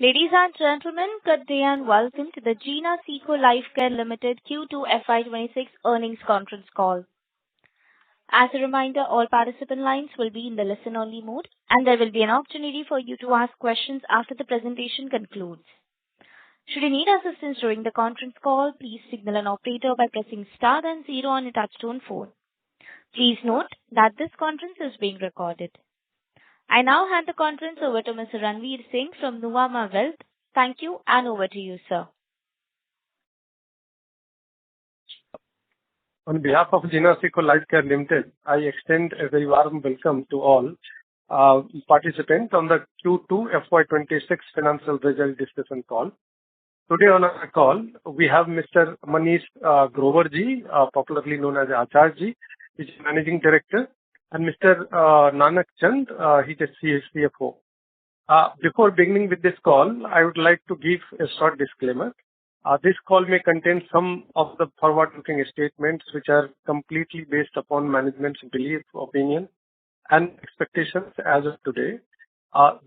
Ladies and gentlemen, good day and welcome to the Gina Seco Lifecare Limited Q2 FY26 earnings conference call. As a reminder, all participant lines will be in the listen-only mode, and there will be an opportunity for you to ask questions after the presentation concludes. Should you need assistance during the conference call, please signal an operator by pressing star and 0 on your touch-tone phone. Please note that this conference is being recorded. I now hand the conference over to Mr. Ranveer Singh from Nuvama Wealth. Thank you, and over to you, sir. On behalf of Gina Seco Lifecare Limited, I extend a very warm welcome to all participants on the Q2 FY26 financial result discussion call. Today on our call, we have Mr. Manish Grover ji, popularly known as Acharya ji, which is Managing Director, and Mr. Nanak Chand, he is CFO. Before beginning with this call, I would like to give a short disclaimer. This call may contain some of the forward-looking statements which are completely based upon management's belief, opinion, and expectations as of today.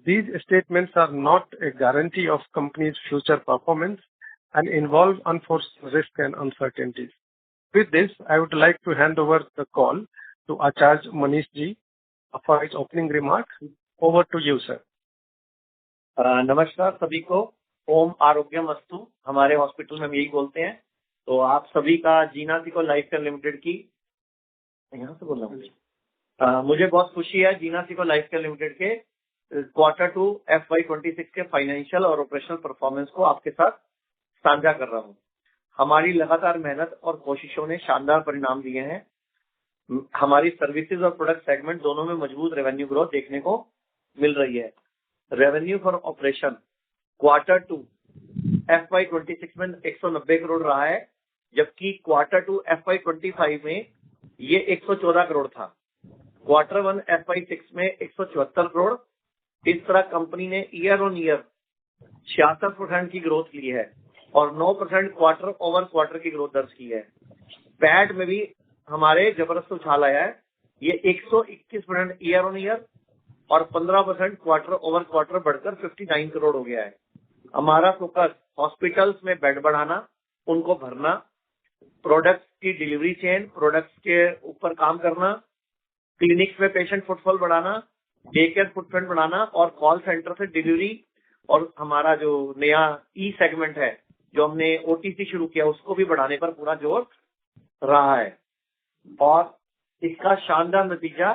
These statements are not a guarantee of company's future performance and involve unforeseen risks and uncertainties. With this, I would like to hand over the call to Acharya Manish ji for his opening remarks. Over to you, sir. नमस्कार सभी को। ओम आरोग्यम अस्तु। हमारे hospital में हम यही बोलते हैं। तो आप सभी का जीना सीको लाइफकेयर लिमिटेड की यहाँ से बोल रहा हूँ। मुझे बहुत खुशी है जीना सीको लाइफकेयर लिमिटेड के Q2 FY26 के फाइनेंशियल और ऑपरेशनल परफॉर्मेंस को आपके साथ साझा कर रहा हूँ। हमारी लगातार मेहनत और कोशिशों ने शानदार परिणाम दिए हैं। हमारी सर्विसेज और प्रोडक्ट सेगमेंट दोनों में मजबूत रेवेन्यू ग्रोथ देखने को मिल रही है। Revenue for operation Q2 FY26 में 190 करोड़ रहा है, जबकि Q2 FY25 में ये 114 करोड़ था। Q1 FY6 में 174 करोड़। इस तरह कंपनी ने ईयर ऑन ईयर 66% की ग्रोथ ली है और 9% क्वार्टर ओवर क्वार्टर की ग्रोथ दर्ज की है। पैट में भी हमारे जबरदस्त उछाल आया है। ये 121% ईयर ऑन ईयर और 15% क्वार्टर ओवर क्वार्टर बढ़कर 59 करोड़ हो गया है। हमारा फोकस हॉस्पिटल्स में बेड बढ़ाना, उनको भरना, प्रोडक्ट्स की डिलीवरी चेन, प्रोडक्ट्स के ऊपर काम करना, क्लिनिक्स में पेशेंट फुटफॉल बढ़ाना, डे केयर फुटप्रिंट बढ़ाना और कॉल सेंटर से डिलीवरी और हमारा जो नया ई सेगमेंट है जो हमने ओटीसी शुरू किया उसको भी बढ़ाने पर पूरा जोर रहा है और इसका शानदार नतीजा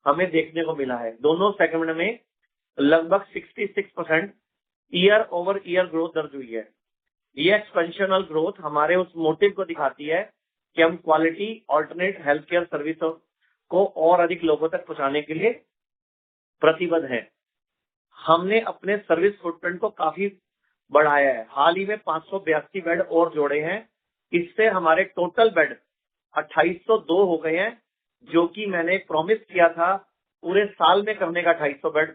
हमें देखने को मिला है। दोनों सेगमेंट में लगभग 66% ईयर ओवर ईयर ग्रोथ दर्ज हुई है। ये एक्सपेंशनल ग्रोथ हमारे उस मोटिव को दिखाती है कि हम quality alternate health care service को और अधिक लोगों तक पहुंचाने के लिए प्रतिबद्ध है। हमने अपने सर्विस फुटप्रिंट को काफी बढ़ाया है। हाल ही में 582 बेड और जोड़े हैं। इससे हमारे टोटल बेड 2802 हो गए हैं, जो कि मैंने प्रॉमिस किया था पूरे साल में करने का 2800 बेड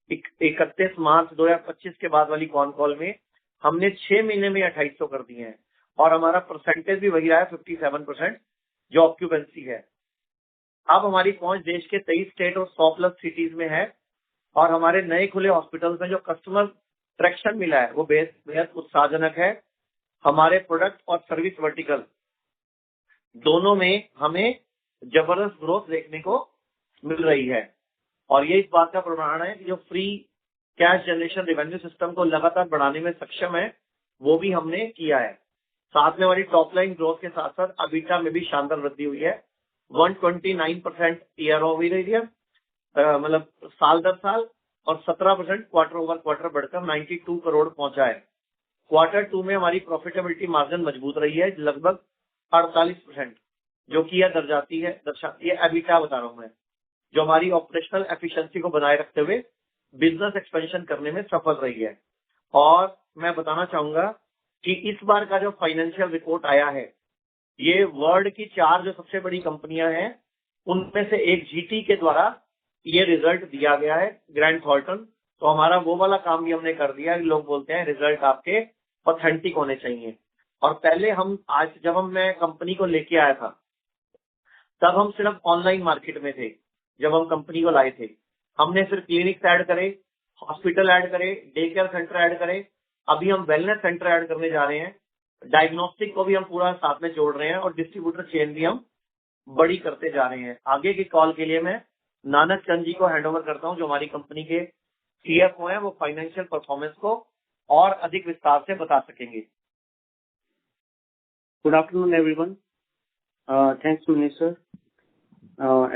31 मार्च 2025 के बाद वाली कॉन कॉल में हमने 6 महीने में 2800 कर दिए हैं और हमारा परसेंटेज भी वही रहा है 57% जो ऑक्यूपेंसी है। अब हमारी पहुंच देश के 23 स्टेट और 100+ सिटीज में है और हमारे नए खुले हॉस्पिटल्स में जो कस्टमर ट्रैक्शन मिला है वो बेहद उत्साहजनक है। हमारे प्रोडक्ट और सर्विस वर्टिकल दोनों में हमें जबरदस्त ग्रोथ देखने को मिल रही है और ये इस बात का प्रमाण है कि जो free cash generation revenue system को लगातार बढ़ाने में सक्षम है वो भी हमने किया है। साथ में हमारी टॉप लाइन ग्रोथ के साथ साथ अबीटा में भी शानदार वृद्धि हुई है। 129% ईयर ओवर ईयर मतलब साल दर साल और 17% क्वार्टर ओवर क्वार्टर बढ़कर 92 करोड़ पहुंचा है। Q2 में हमारी प्रॉफिटेबिलिटी मार्जिन मजबूत रही है लगभग 48%, जो कि यह दर्शाती है एबिटा बता रहा हूं मैं, जो हमारी ऑपरेशनल एफिशिएंसी को बनाए रखते हुए बिजनेस एक्सपेंशन करने में सफल रही है। और मैं बताना चाहूंगा कि इस बार का जो फाइनेंशियल रिपोर्ट आया है ये वर्ल्ड की 4 जो सबसे बड़ी कंपनियां हैं उनमें से एक जीटी के द्वारा ये रिजल्ट दिया गया है, ग्रैंड थॉर्टन। तो हमारा वो वाला काम भी हमने कर दिया। लोग बोलते हैं रिजल्ट आपके ऑथेंटिक होने चाहिए। और पहले हम आज जब मैं कंपनी को लेके आया था तब हम सिर्फ ऑनलाइन मार्केट में थे। जब हम कंपनी को लाए थे हमने सिर्फ क्लिनिक्स ऐड करे, हॉस्पिटल ऐड करें, डे केयर सेंटर ऐड करें, अभी हम वेलनेस सेंटर ऐड करने जा रहे हैं, डायग्नोस्टिक को भी हम पूरा साथ में जोड़ रहे हैं और डिस्ट्रीब्यूटर चेन भी हम बड़ी करते जा रहे हैं। आगे की कॉल के लिए मैं नानक चंद जी को हैंडओवर करता हूं, जो हमारी कंपनी के CFO हैं, वो फाइनेंशियल परफॉर्मेंस को और अधिक विस्तार से बता सकेंगे। Good afternoon, everyone. Thanks, Manisha.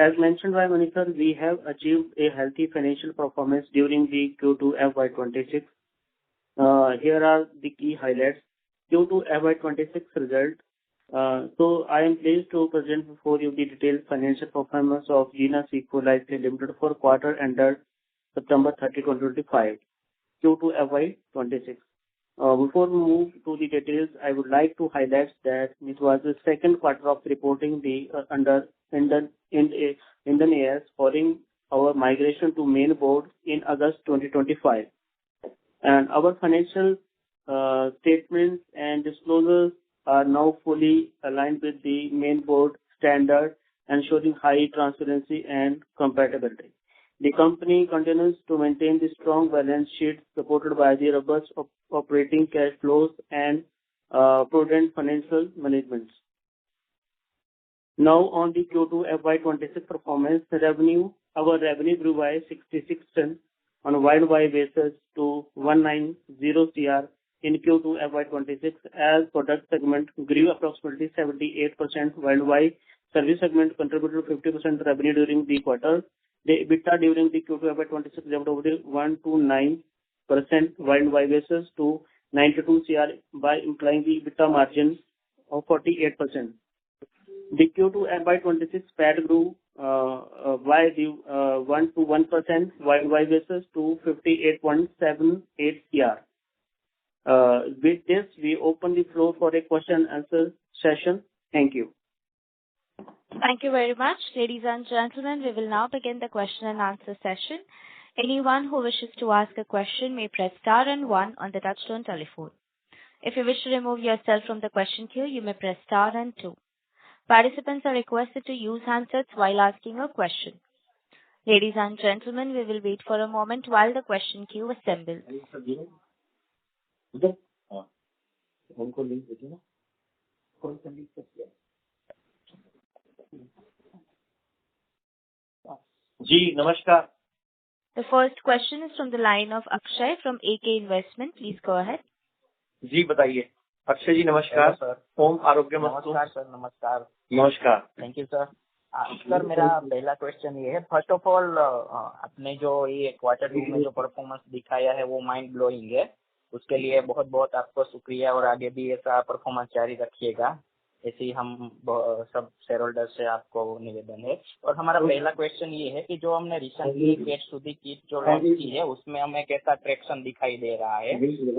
As mentioned by Manisha, we have achieved a healthy financial performance during the Q2 FY26. Here are the key highlights. Q2 FY26 result. So I am pleased to present before you the detailed financial performance of Gina Seco Lifecare Limited for quarter ended September 30, 2025, Q2 FY26. Before we move to the details, I would like to highlight that it was the second quarter of reporting the under Indian AS following our migration to main board in August 2025. And our financial statements and disclosures are now fully aligned with the main board standard, ensuring high transparency and compatibility. The company continues to maintain the strong balance sheet supported by the robust operating cash flows and prudent financial management. Now on the Q2 FY26 performance, our revenue grew by 66% on a YoY basis to 190 CR in Q2 FY26 as product segment grew approximately 78% YoY. Service segment contributed 50% revenue during the quarter. The EBITDA during the Q2 FY26 jumped over 129% YoY basis to 92 CR by implying the EBITDA margin of 48%. The Q2 FY26 PAT grew by 1% YoY basis to 58.78 CR. With this, we open the floor for a question and answer session. Thank you. Thank you very much. Ladies and gentlemen, we will now begin the question and answer session. Anyone who wishes to ask a question may press star and 1 on the touchtone telephone. If you wish to remove yourself from the question queue, you may press star and 2. Participants are requested to use handsets while asking a question. Ladies and gentlemen, we will wait for a moment while the question queue assembles. जी नमस्कार। The first question is from the line of Akshay from AK Investment. Please go ahead. जी बताइए। अक्षय जी नमस्कार sir. ओम आरोग्यमस्तु। नमस्कार sir. नमस्कार। नमस्कार। Thank you sir. Sir मेरा पहला question ये है, फर्स्ट ऑफ ऑल आपने जो ये क्वार्टर 2 में जो परफॉर्मेंस दिखाया है वो माइंड ब्लोइंग है, उसके लिए बहुत बहुत आपको शुक्रिया और आगे भी ऐसा परफॉर्मेंस जारी रखिएगा, ऐसे ही हम सब शेयर होल्डर से आपको निवेदन है। और हमारा पहला क्वेश्चन ये है कि जो हमने रिसेंटली पेट शुद्धि किट जो लॉन्च की है उसमें हमें कैसा ट्रैक्शन दिखाई दे रहा है,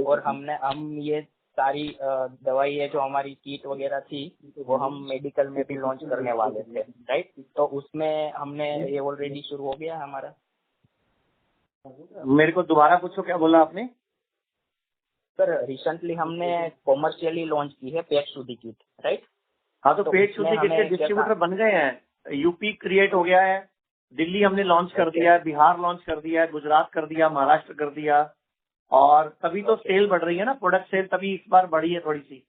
और हम ये सारी दवाई जो हमारी किट वगैरह थी वो हम मेडिकल में भी लॉन्च करने वाले थे, राइट? तो उसमें हमने ये ऑलरेडी शुरू हो गया हमारा। मेरे को दोबारा पूछो, क्या बोला आपने? सर रिसेंटली हमने कॉमर्शियली लॉन्च की है पेट शुद्धि किट, राइट? हाँ, तो पेट शुद्धि किट के डिस्ट्रीब्यूटर बन गए हैं। यूपी क्रिएट हो गया है, दिल्ली हमने लॉन्च कर दिया है, बिहार लॉन्च कर दिया है, गुजरात कर दिया, महाराष्ट्र कर दिया, और तभी तो सेल बढ़ रही है ना, प्रोडक्ट सेल तभी इस बार बढ़ी है थोड़ी सी।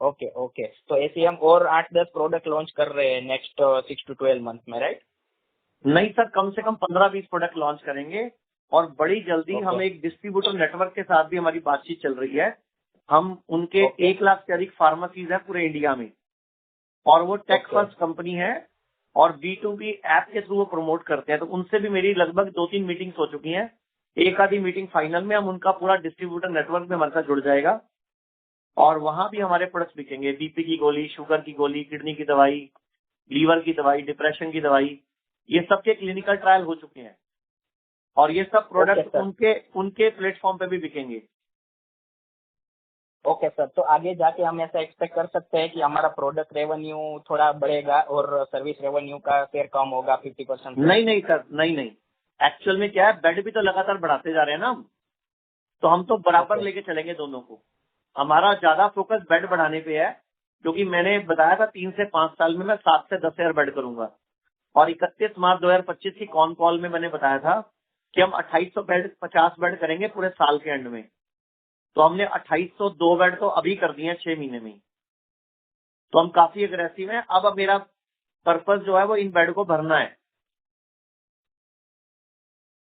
ओके। तो ऐसे हम और 8-10 प्रोडक्ट लॉन्च कर रहे हैं नेक्स्ट 6 to 12 मंथ में, राइट? नहीं सर, कम से कम 15-20 प्रोडक्ट लॉन्च करेंगे, और बड़ी जल्दी हम एक डिस्ट्रीब्यूटर नेटवर्क के साथ भी हमारी बातचीत चल रही है। हम उनके 1 लाख से अधिक फार्मेसीज है पूरे इंडिया में, और वो टेक फर्स्ट कंपनी है और B2B ऐप के थ्रू वो प्रमोट करते हैं। तो उनसे भी मेरी लगभग 2-3 मीटिंग्स हो चुकी हैं, एक आधी मीटिंग फाइनल में। हम उनका पूरा डिस्ट्रीब्यूटर नेटवर्क में हमारे साथ जुड़ जाएगा, और वहां भी हमारे प्रोडक्ट्स बिकेंगे। बीपी की गोली, शुगर की गोली, किडनी की दवाई, लीवर की दवाई, डिप्रेशन की दवाई, ये सबके क्लिनिकल ट्रायल हो चुके हैं, और ये सब प्रोडक्ट उनके प्लेटफॉर्म पे भी बिकेंगे। ओके सर, तो आगे जाके हम ऐसा एक्सपेक्ट कर सकते हैं कि हमारा प्रोडक्ट रेवेन्यू थोड़ा बढ़ेगा और सर्विस रेवेन्यू का शेयर कम होगा 50%? नहीं सर, नहीं। एक्चुअल में क्या है, बेड भी तो लगातार बढ़ाते जा रहे हैं ना हम, तो हम तो बराबर लेके चलेंगे दोनों को। हमारा ज्यादा फोकस बेड बढ़ाने पे है, क्योंकि मैंने बताया था 3 से 5 साल में मैं 7 से 10 हजार बेड करूंगा, और 31 मार्च 2025 की कॉन कॉल में मैंने बताया था कि हम 2800 बेड 50 बेड करेंगे पूरे साल के एंड में। तो हमने 2802 बेड तो अभी कर दिए हैं 6 महीने में ही। तो हम काफी अग्रेसिव हैं। अब मेरा पर्पस जो है वो इन बेड को भरना है,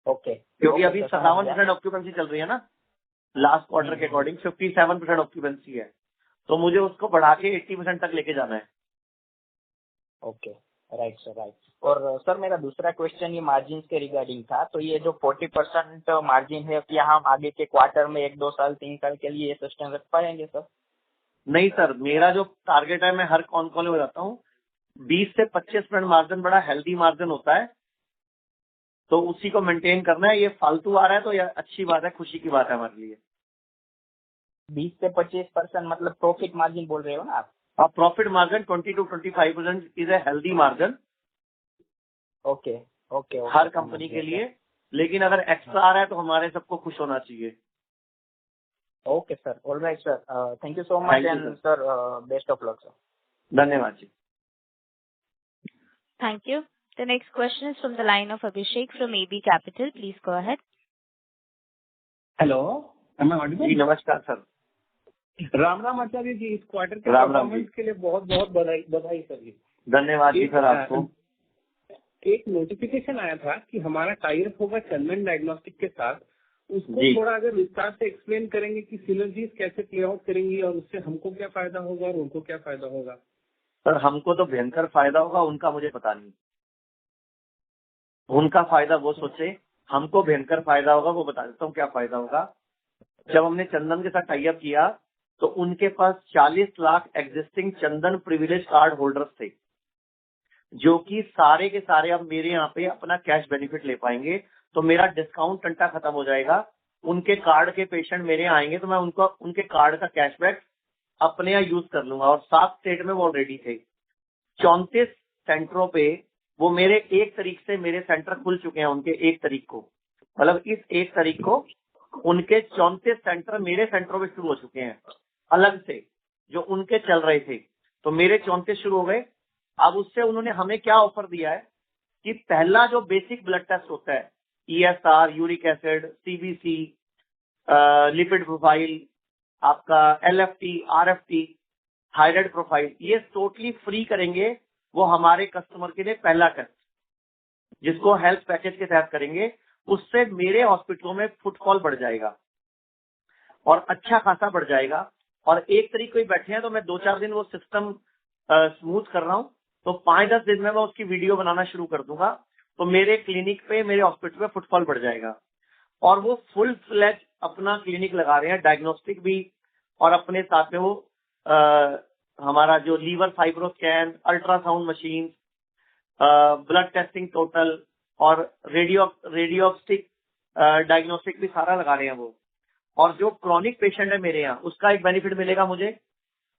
ओके, क्योंकि अभी सर, समझ गया। 57% ऑक्यूपेंसी चल रही है ना, लास्ट क्वार्टर के अकॉर्डिंग 57% ऑक्यूपेंसी है। तो मुझे उसको बढ़ा के 80% तक लेके जाना है। Okay, right sir, right. और सर मेरा दूसरा क्वेश्चन ये मार्जिन के रिगार्डिंग था। तो ये जो 40% मार्जिन है, क्या हम आगे के क्वार्टर में 1, 2 साल, 3 साल के लिए ये सस्टेन रख पाएंगे सर? नहीं सर, मेरा जो टारगेट है, मैं हर कॉल में बताता हूँ, 20 से 25% मार्जिन बड़ा हेल्दी मार्जिन होता है। तो उसी को मेंटेन करना है। ये फालतू आ रहा है तो ये अच्छी बात है, खुशी की बात है हमारे लिए। 20 से 25% मतलब प्रॉफिट मार्जिन बोल रहे हो ना आप? अब profit margin 20 to 25% is a healthy margin okay, okay, her company के लिए। लेकिन अगर एक्स्ट्रा आ रहा है तो हमारे सबको खुश होना चाहिए। Okay sir, all right sir, thank you so much Thank you, and sir best of luck sir. धन्यवाद जी। Thank you. The next question is from the line of Abhishek from AB Capital. Please go ahead. Hello, am I audible? जी नमस्कार sir. Ram Ram आचार्य जी, इस quarter के Ram Ram performance जी। के लिए बहुत बहुत बधाई sir जी। धन्यवाद जी सर आपको। एक नोटिफिकेशन आया था कि हमारा टाई अप होगा चंदन डायग्नोस्टिक के साथ। उसको जी। थोड़ा अगर विस्तार से एक्सप्लेन करेंगे कि सिनर्जीज कैसे प्ले आउट करेंगी और उससे हमको क्या फायदा होगा और उनको क्या फायदा होगा। सर हमको तो भयंकर फायदा होगा, उनका मुझे पता नहीं। उनका फायदा वो सोचे, हमको भयंकर फायदा होगा वो बता देता हूँ क्या फायदा होगा। जब हमने चंदन के साथ टाई अप किया तो उनके पास 40 लाख एग्जिस्टिंग चंदन प्रिविलेज कार्ड होल्डर्स थे, जो कि सारे के सारे अब मेरे यहाँ पे अपना कैश बेनिफिट ले पाएंगे। तो मेरा डिस्काउंट टंटा खत्म हो जाएगा। उनके कार्ड के पेशेंट मेरे यहाँ आएंगे तो मैं उनको उनके कार्ड का कैशबैक अपने यहाँ यूज कर लूंगा। और 7 स्टेट में वो ऑलरेडी थे। 34 सेंटरों पे वो मेरे 1 तारीख से मेरे सेंटर खुल चुके हैं। उनके 1 तारीख को, मतलब इस 1 तारीख को उनके 34 सेंटर मेरे सेंटरों में शुरू हो चुके हैं, अलग से जो उनके चल रहे थे। तो मेरे 34 शुरू हो गए। अब उससे उन्होंने हमें क्या ऑफर दिया है कि पहला जो बेसिक ब्लड टेस्ट होता है, ESR, uric acid, CBC, lipid profile, आपका LFT, RFT, थायराइड प्रोफाइल, ये टोटली फ्री करेंगे वो हमारे कस्टमर के लिए पहला टेस्ट, जिसको हेल्थ पैकेज के तहत करेंगे। उससे मेरे हॉस्पिटलों में फुटफॉल बढ़ जाएगा और अच्छा खासा बढ़ जाएगा। और 1 तारीख को ही बैठे हैं तो मैं 2-4 दिन वो सिस्टम स्मूथ कर रहा हूँ। तो 5-10 दिन में मैं उसकी वीडियो बनाना शुरू कर दूंगा। तो मेरे क्लिनिक पे, मेरे हॉस्पिटल में फुटफॉल बढ़ जाएगा। और वो फुल फ्लैज अपना क्लिनिक लगा रहे हैं, डायग्नोस्टिक भी, और अपने साथ में वो हमारा जो liver FibroScan, ultrasound machine, blood testing total और रेडियोस्टिक डायग्नोस्टिक भी सारा लगा रहे हैं वो। और जो क्रॉनिक पेशेंट है मेरे यहाँ, उसका एक बेनिफिट मिलेगा मुझे।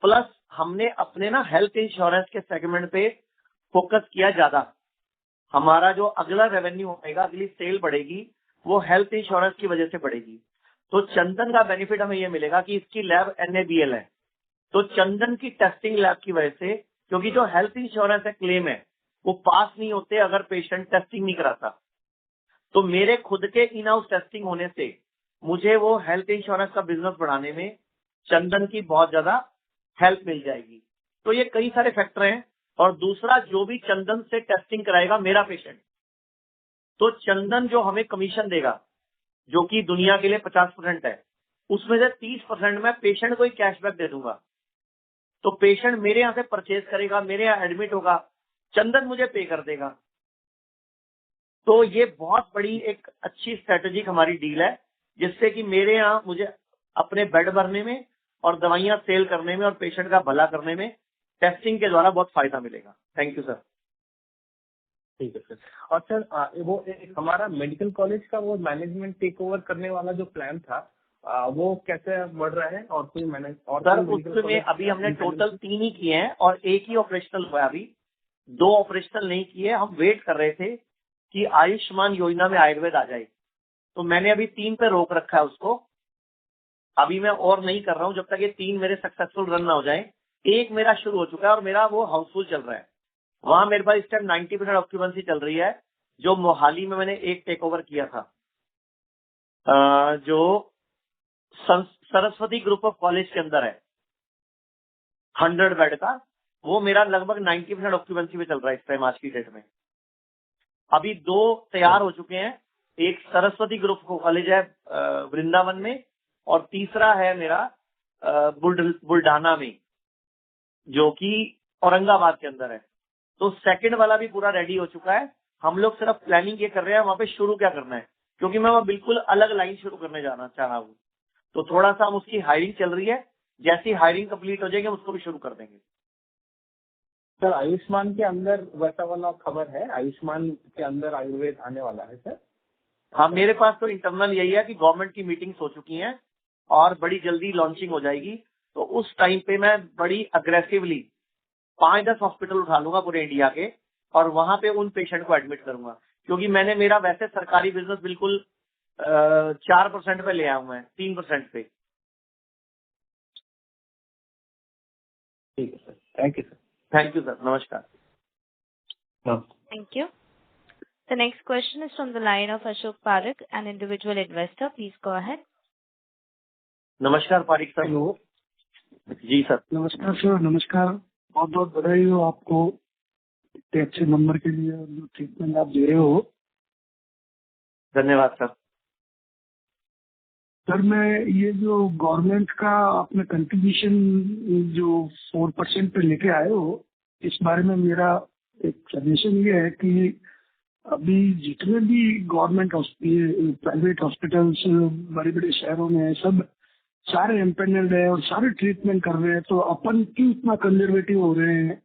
प्लस हमने अपने ना हेल्थ इंश्योरेंस के सेगमेंट पे फोकस किया ज्यादा। हमारा जो अगला रेवेन्यू होगा, अगली सेल बढ़ेगी, वो हेल्थ इंश्योरेंस की वजह से बढ़ेगी। तो चंदन का बेनिफिट हमें ये मिलेगा कि इसकी लैब NABL है। तो चंदन की टेस्टिंग लैब की वजह से, क्योंकि जो हेल्थ इंश्योरेंस है क्लेम है, वो पास नहीं होते अगर पेशेंट टेस्टिंग नहीं कराता। तो मेरे खुद के इन हाउस टेस्टिंग होने से मुझे वो हेल्थ इंश्योरेंस का बिजनेस बढ़ाने में चंदन की बहुत ज्यादा हेल्प मिल जाएगी। तो ये कई सारे फैक्टर हैं। और दूसरा, जो भी चंदन से टेस्टिंग कराएगा मेरा पेशेंट, तो चंदन जो हमें कमीशन देगा, जो कि दुनिया के लिए 50% है, उसमें से 30% मैं पेशेंट को ही कैशबैक दे दूंगा। तो पेशेंट मेरे यहाँ से परचेज करेगा, मेरे यहाँ एडमिट होगा, चंदन मुझे पे कर देगा। तो ये बहुत बड़ी एक अच्छी स्ट्रेटेजिक हमारी डील है, जिससे कि मेरे यहाँ मुझे अपने बेड भरने में और दवाइयां सेल करने में और पेशेंट का भला करने में टेस्टिंग के द्वारा बहुत फायदा मिलेगा। Thank you sir. ठीक है सर। और सर वो एक हमारा मेडिकल कॉलेज का वो मैनेजमेंट टेक ओवर करने वाला जो प्लान था, वो कैसे बढ़ रहा है? और कोई मैनेज और सर कोई medical उसमें college अभी हमने independent- टोटल 3 ही किए हैं और 1 ही ऑपरेशनल हुआ है। अभी 2 ऑपरेशनल नहीं किए। हम वेट कर रहे थे कि आयुष्मान योजना में आयुर्वेद आ जाए। तो मैंने अभी 3 पे रोक रखा है उसको। अभी मैं और नहीं कर रहा हूँ जब तक ये 3 मेरे सक्सेसफुल रन ना हो जाए। 1 मेरा शुरू हो चुका है और मेरा वो हाउसफुल चल रहा है। वहां मेरे पास इस टाइम 90% ऑक्यूपेंसी चल रही है, जो मोहाली में मैंने 1 टेक ओवर किया था। जो सरस्वती ग्रुप ऑफ कॉलेज के अंदर है 100 बेड का, वो मेरा लगभग 90% ऑक्यूपेंसी पे चल रहा है इस टाइम आज की डेट में। अभी 2 तैयार हो चुके हैं, एक सरस्वती ग्रुप कॉलेज है वृंदावन में, और तीसरा है मेरा बुल्ढाना में, जो कि औरंगाबाद के अंदर है। तो सेकंड वाला भी पूरा रेडी हो चुका है। हम लोग सिर्फ प्लानिंग ये कर रहे हैं वहां पे शुरू क्या करना है, क्योंकि मैं वहां बिल्कुल अलग लाइन शुरू करने जाना चाह रहा हूँ। तो थोड़ा सा हम उसकी हायरिंग चल रही है, जैसी हायरिंग कंप्लीट हो जाएगी हम उसको भी शुरू कर देंगे। सर आयुष्मान के अंदर वैसा वाला खबर है, आयुष्मान के अंदर आयुर्वेद आने वाला है सर? हाँ, मेरे पास तो इंटरनल यही है कि गवर्नमेंट की मीटिंग्स हो चुकी हैं और बड़ी जल्दी लॉन्चिंग हो जाएगी। तो उस टाइम पे मैं बड़ी अग्रेसिवली 5-10 हॉस्पिटल उठा लूंगा पूरे इंडिया के, और वहां पे उन पेशेंट को एडमिट करूंगा, क्योंकि मैंने मेरा वैसे सरकारी बिजनेस बिल्कुल 4% पे ले आया हूं मैं, 3% पे। ठीक है sir, thank you sir. Thank you sir, नमस्कार। Thank you. The next question is from the line of Ashok Parekh, an individual investor. Please go ahead. नमस्कार पारिक सर। हेलो, जी सर। नमस्कार सर, नमस्कार। बहुत बहुत बधाई हो आपको इतने अच्छे नंबर के लिए और जो ट्रीटमेंट आप दे रहे हो। धन्यवाद सर। सर मैं ये जो गवर्नमेंट का आपने कंट्रीब्यूशन जो 4% पे लेके आए हो, इस बारे में मेरा एक सजेशन ये है कि अभी जितने भी गवर्नमेंट प्राइवेट हॉस्पिटल्स बड़े बड़े शहरों में सब सारे एम्पेनल्ड है और सारे ट्रीटमेंट कर रहे हैं, तो अपन क्यों इतना कंजर्वेटिव हो रहे हैं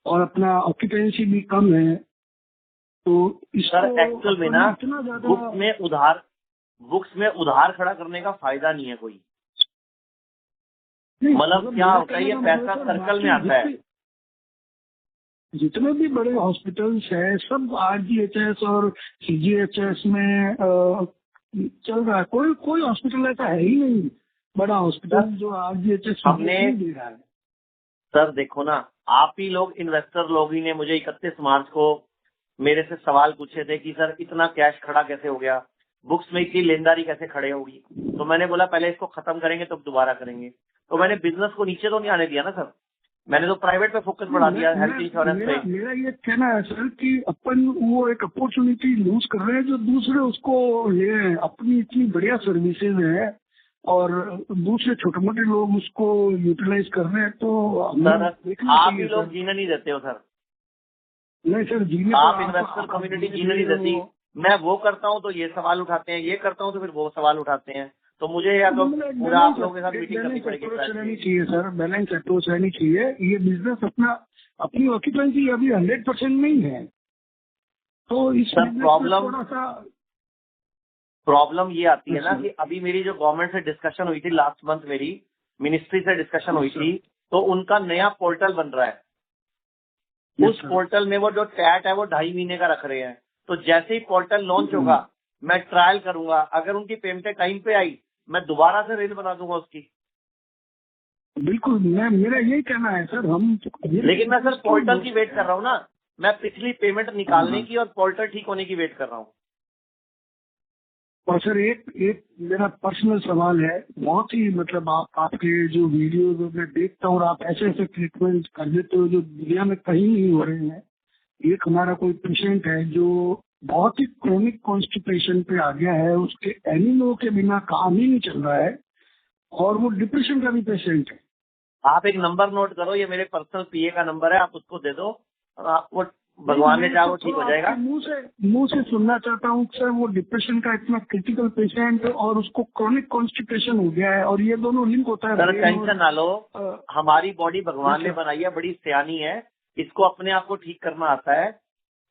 और अपना ऑक्यूपेंसी भी कम है। तो सर एक्चुअल में ना इतना ज्यादा बुक्स में उधार खड़ा करने का फायदा नहीं है कोई। मतलब क्या होता है, ये पैसा सर्कल में आता है। जितने भी बड़े हॉस्पिटल्स है सब RGHS और CGHS में चल रहा है। कोई हॉस्पिटल ऐसा है ही नहीं बड़ा हॉस्पिटल जो RGHS हमने दे रहा है। सर देखो ना, आप ही लोग इन्वेस्टर लोग ही ने मुझे 31 मार्च को मेरे से सवाल पूछे थे कि सर इतना कैश खड़ा कैसे हो गया, बुक्स में इतनी लेनदारी कैसे खड़े होगी। तो मैंने बोला पहले इसको खत्म करेंगे तब दोबारा करेंगे। तो मैंने बिजनेस को नीचे तो नहीं आने दिया ना सर, मैंने तो प्राइवेट पे फोकस बढ़ा दिया, हेल्थ इंश्योरेंस पे। मेरा ये कहना है सर कि अपन वो एक अपॉर्चुनिटी लूज कर रहे हैं जो दूसरे उसको ले रहे हैं। अपनी इतनी बढ़िया सर्विसेज है और दूसरे छोटे मोटे लोग उसको यूटिलाइज कर रहे हैं। तो आप ही लोग जीने नहीं देते हो सर। नहीं सर, जीने आप इन्वेस्टर कम्युनिटी जीने नहीं देती। मैं वो करता हूँ तो ये सवाल उठाते हैं, ये करता हूँ तो फिर वो सवाल उठाते हैं। तो मुझे या तो पूरा आप लोगों के साथ मीटिंग करनी पड़ेगी। रहनी चाहिए सर, बैलेंस अप्रोच रहनी चाहिए। ये बिजनेस अपनी ऑक्यूपेंसी अभी 100% नहीं है, तो इस प्रॉब्लम ये आती है ना कि अभी मेरी जो गवर्नमेंट से डिस्कशन हुई थी लास्ट मंथ, मेरी मिनिस्ट्री से डिस्कशन हुई थी, तो उनका नया पोर्टल बन रहा है। उस पोर्टल में वो जो टैट है वो 2.5 महीने का रख रहे हैं। तो जैसे ही पोर्टल लॉन्च होगा मैं ट्रायल करूंगा, अगर उनकी पेमेंट टाइम पे आई मैं दोबारा से रेल बना दूंगा उसकी। बिल्कुल, मेरा यही कहना है सर। लेकिन मैं सर पोर्टल की वेट कर रहा हूँ ना, मैं पिछली पेमेंट निकालने की और पोर्टल ठीक होने की वेट कर रहा हूँ। और सर एक मेरा पर्सनल सवाल है, बहुत ही मतलब आपके जो वीडियो मैं देखता हूँ और आप ऐसे ट्रीटमेंट कर देते हो जो दुनिया में कहीं नहीं हो रहे हैं। एक हमारा कोई पेशेंट है जो बहुत ही क्रोनिक कॉन्स्टिपेशन पे आ गया है, उसके एनिमो के बिना काम ही नहीं चल रहा है और वो डिप्रेशन का भी पेशेंट है। आप एक नंबर नोट करो, ये मेरे पर्सनल PA का नंबर है, आप उसको दे दो और वो भगवान ने चाहा वो ठीक हो जाएगा। मुंह से सुनना चाहता हूँ सर, वो डिप्रेशन का इतना क्रिटिकल पेशेंट और उसको क्रोनिक कॉन्स्टिपेशन हो गया है और ये दोनों लिंक होता है। सर टेंशन ना लो, हमारी बॉडी भगवान ने बनाई है, बड़ी सियानी है, इसको अपने आप को ठीक करना आता है।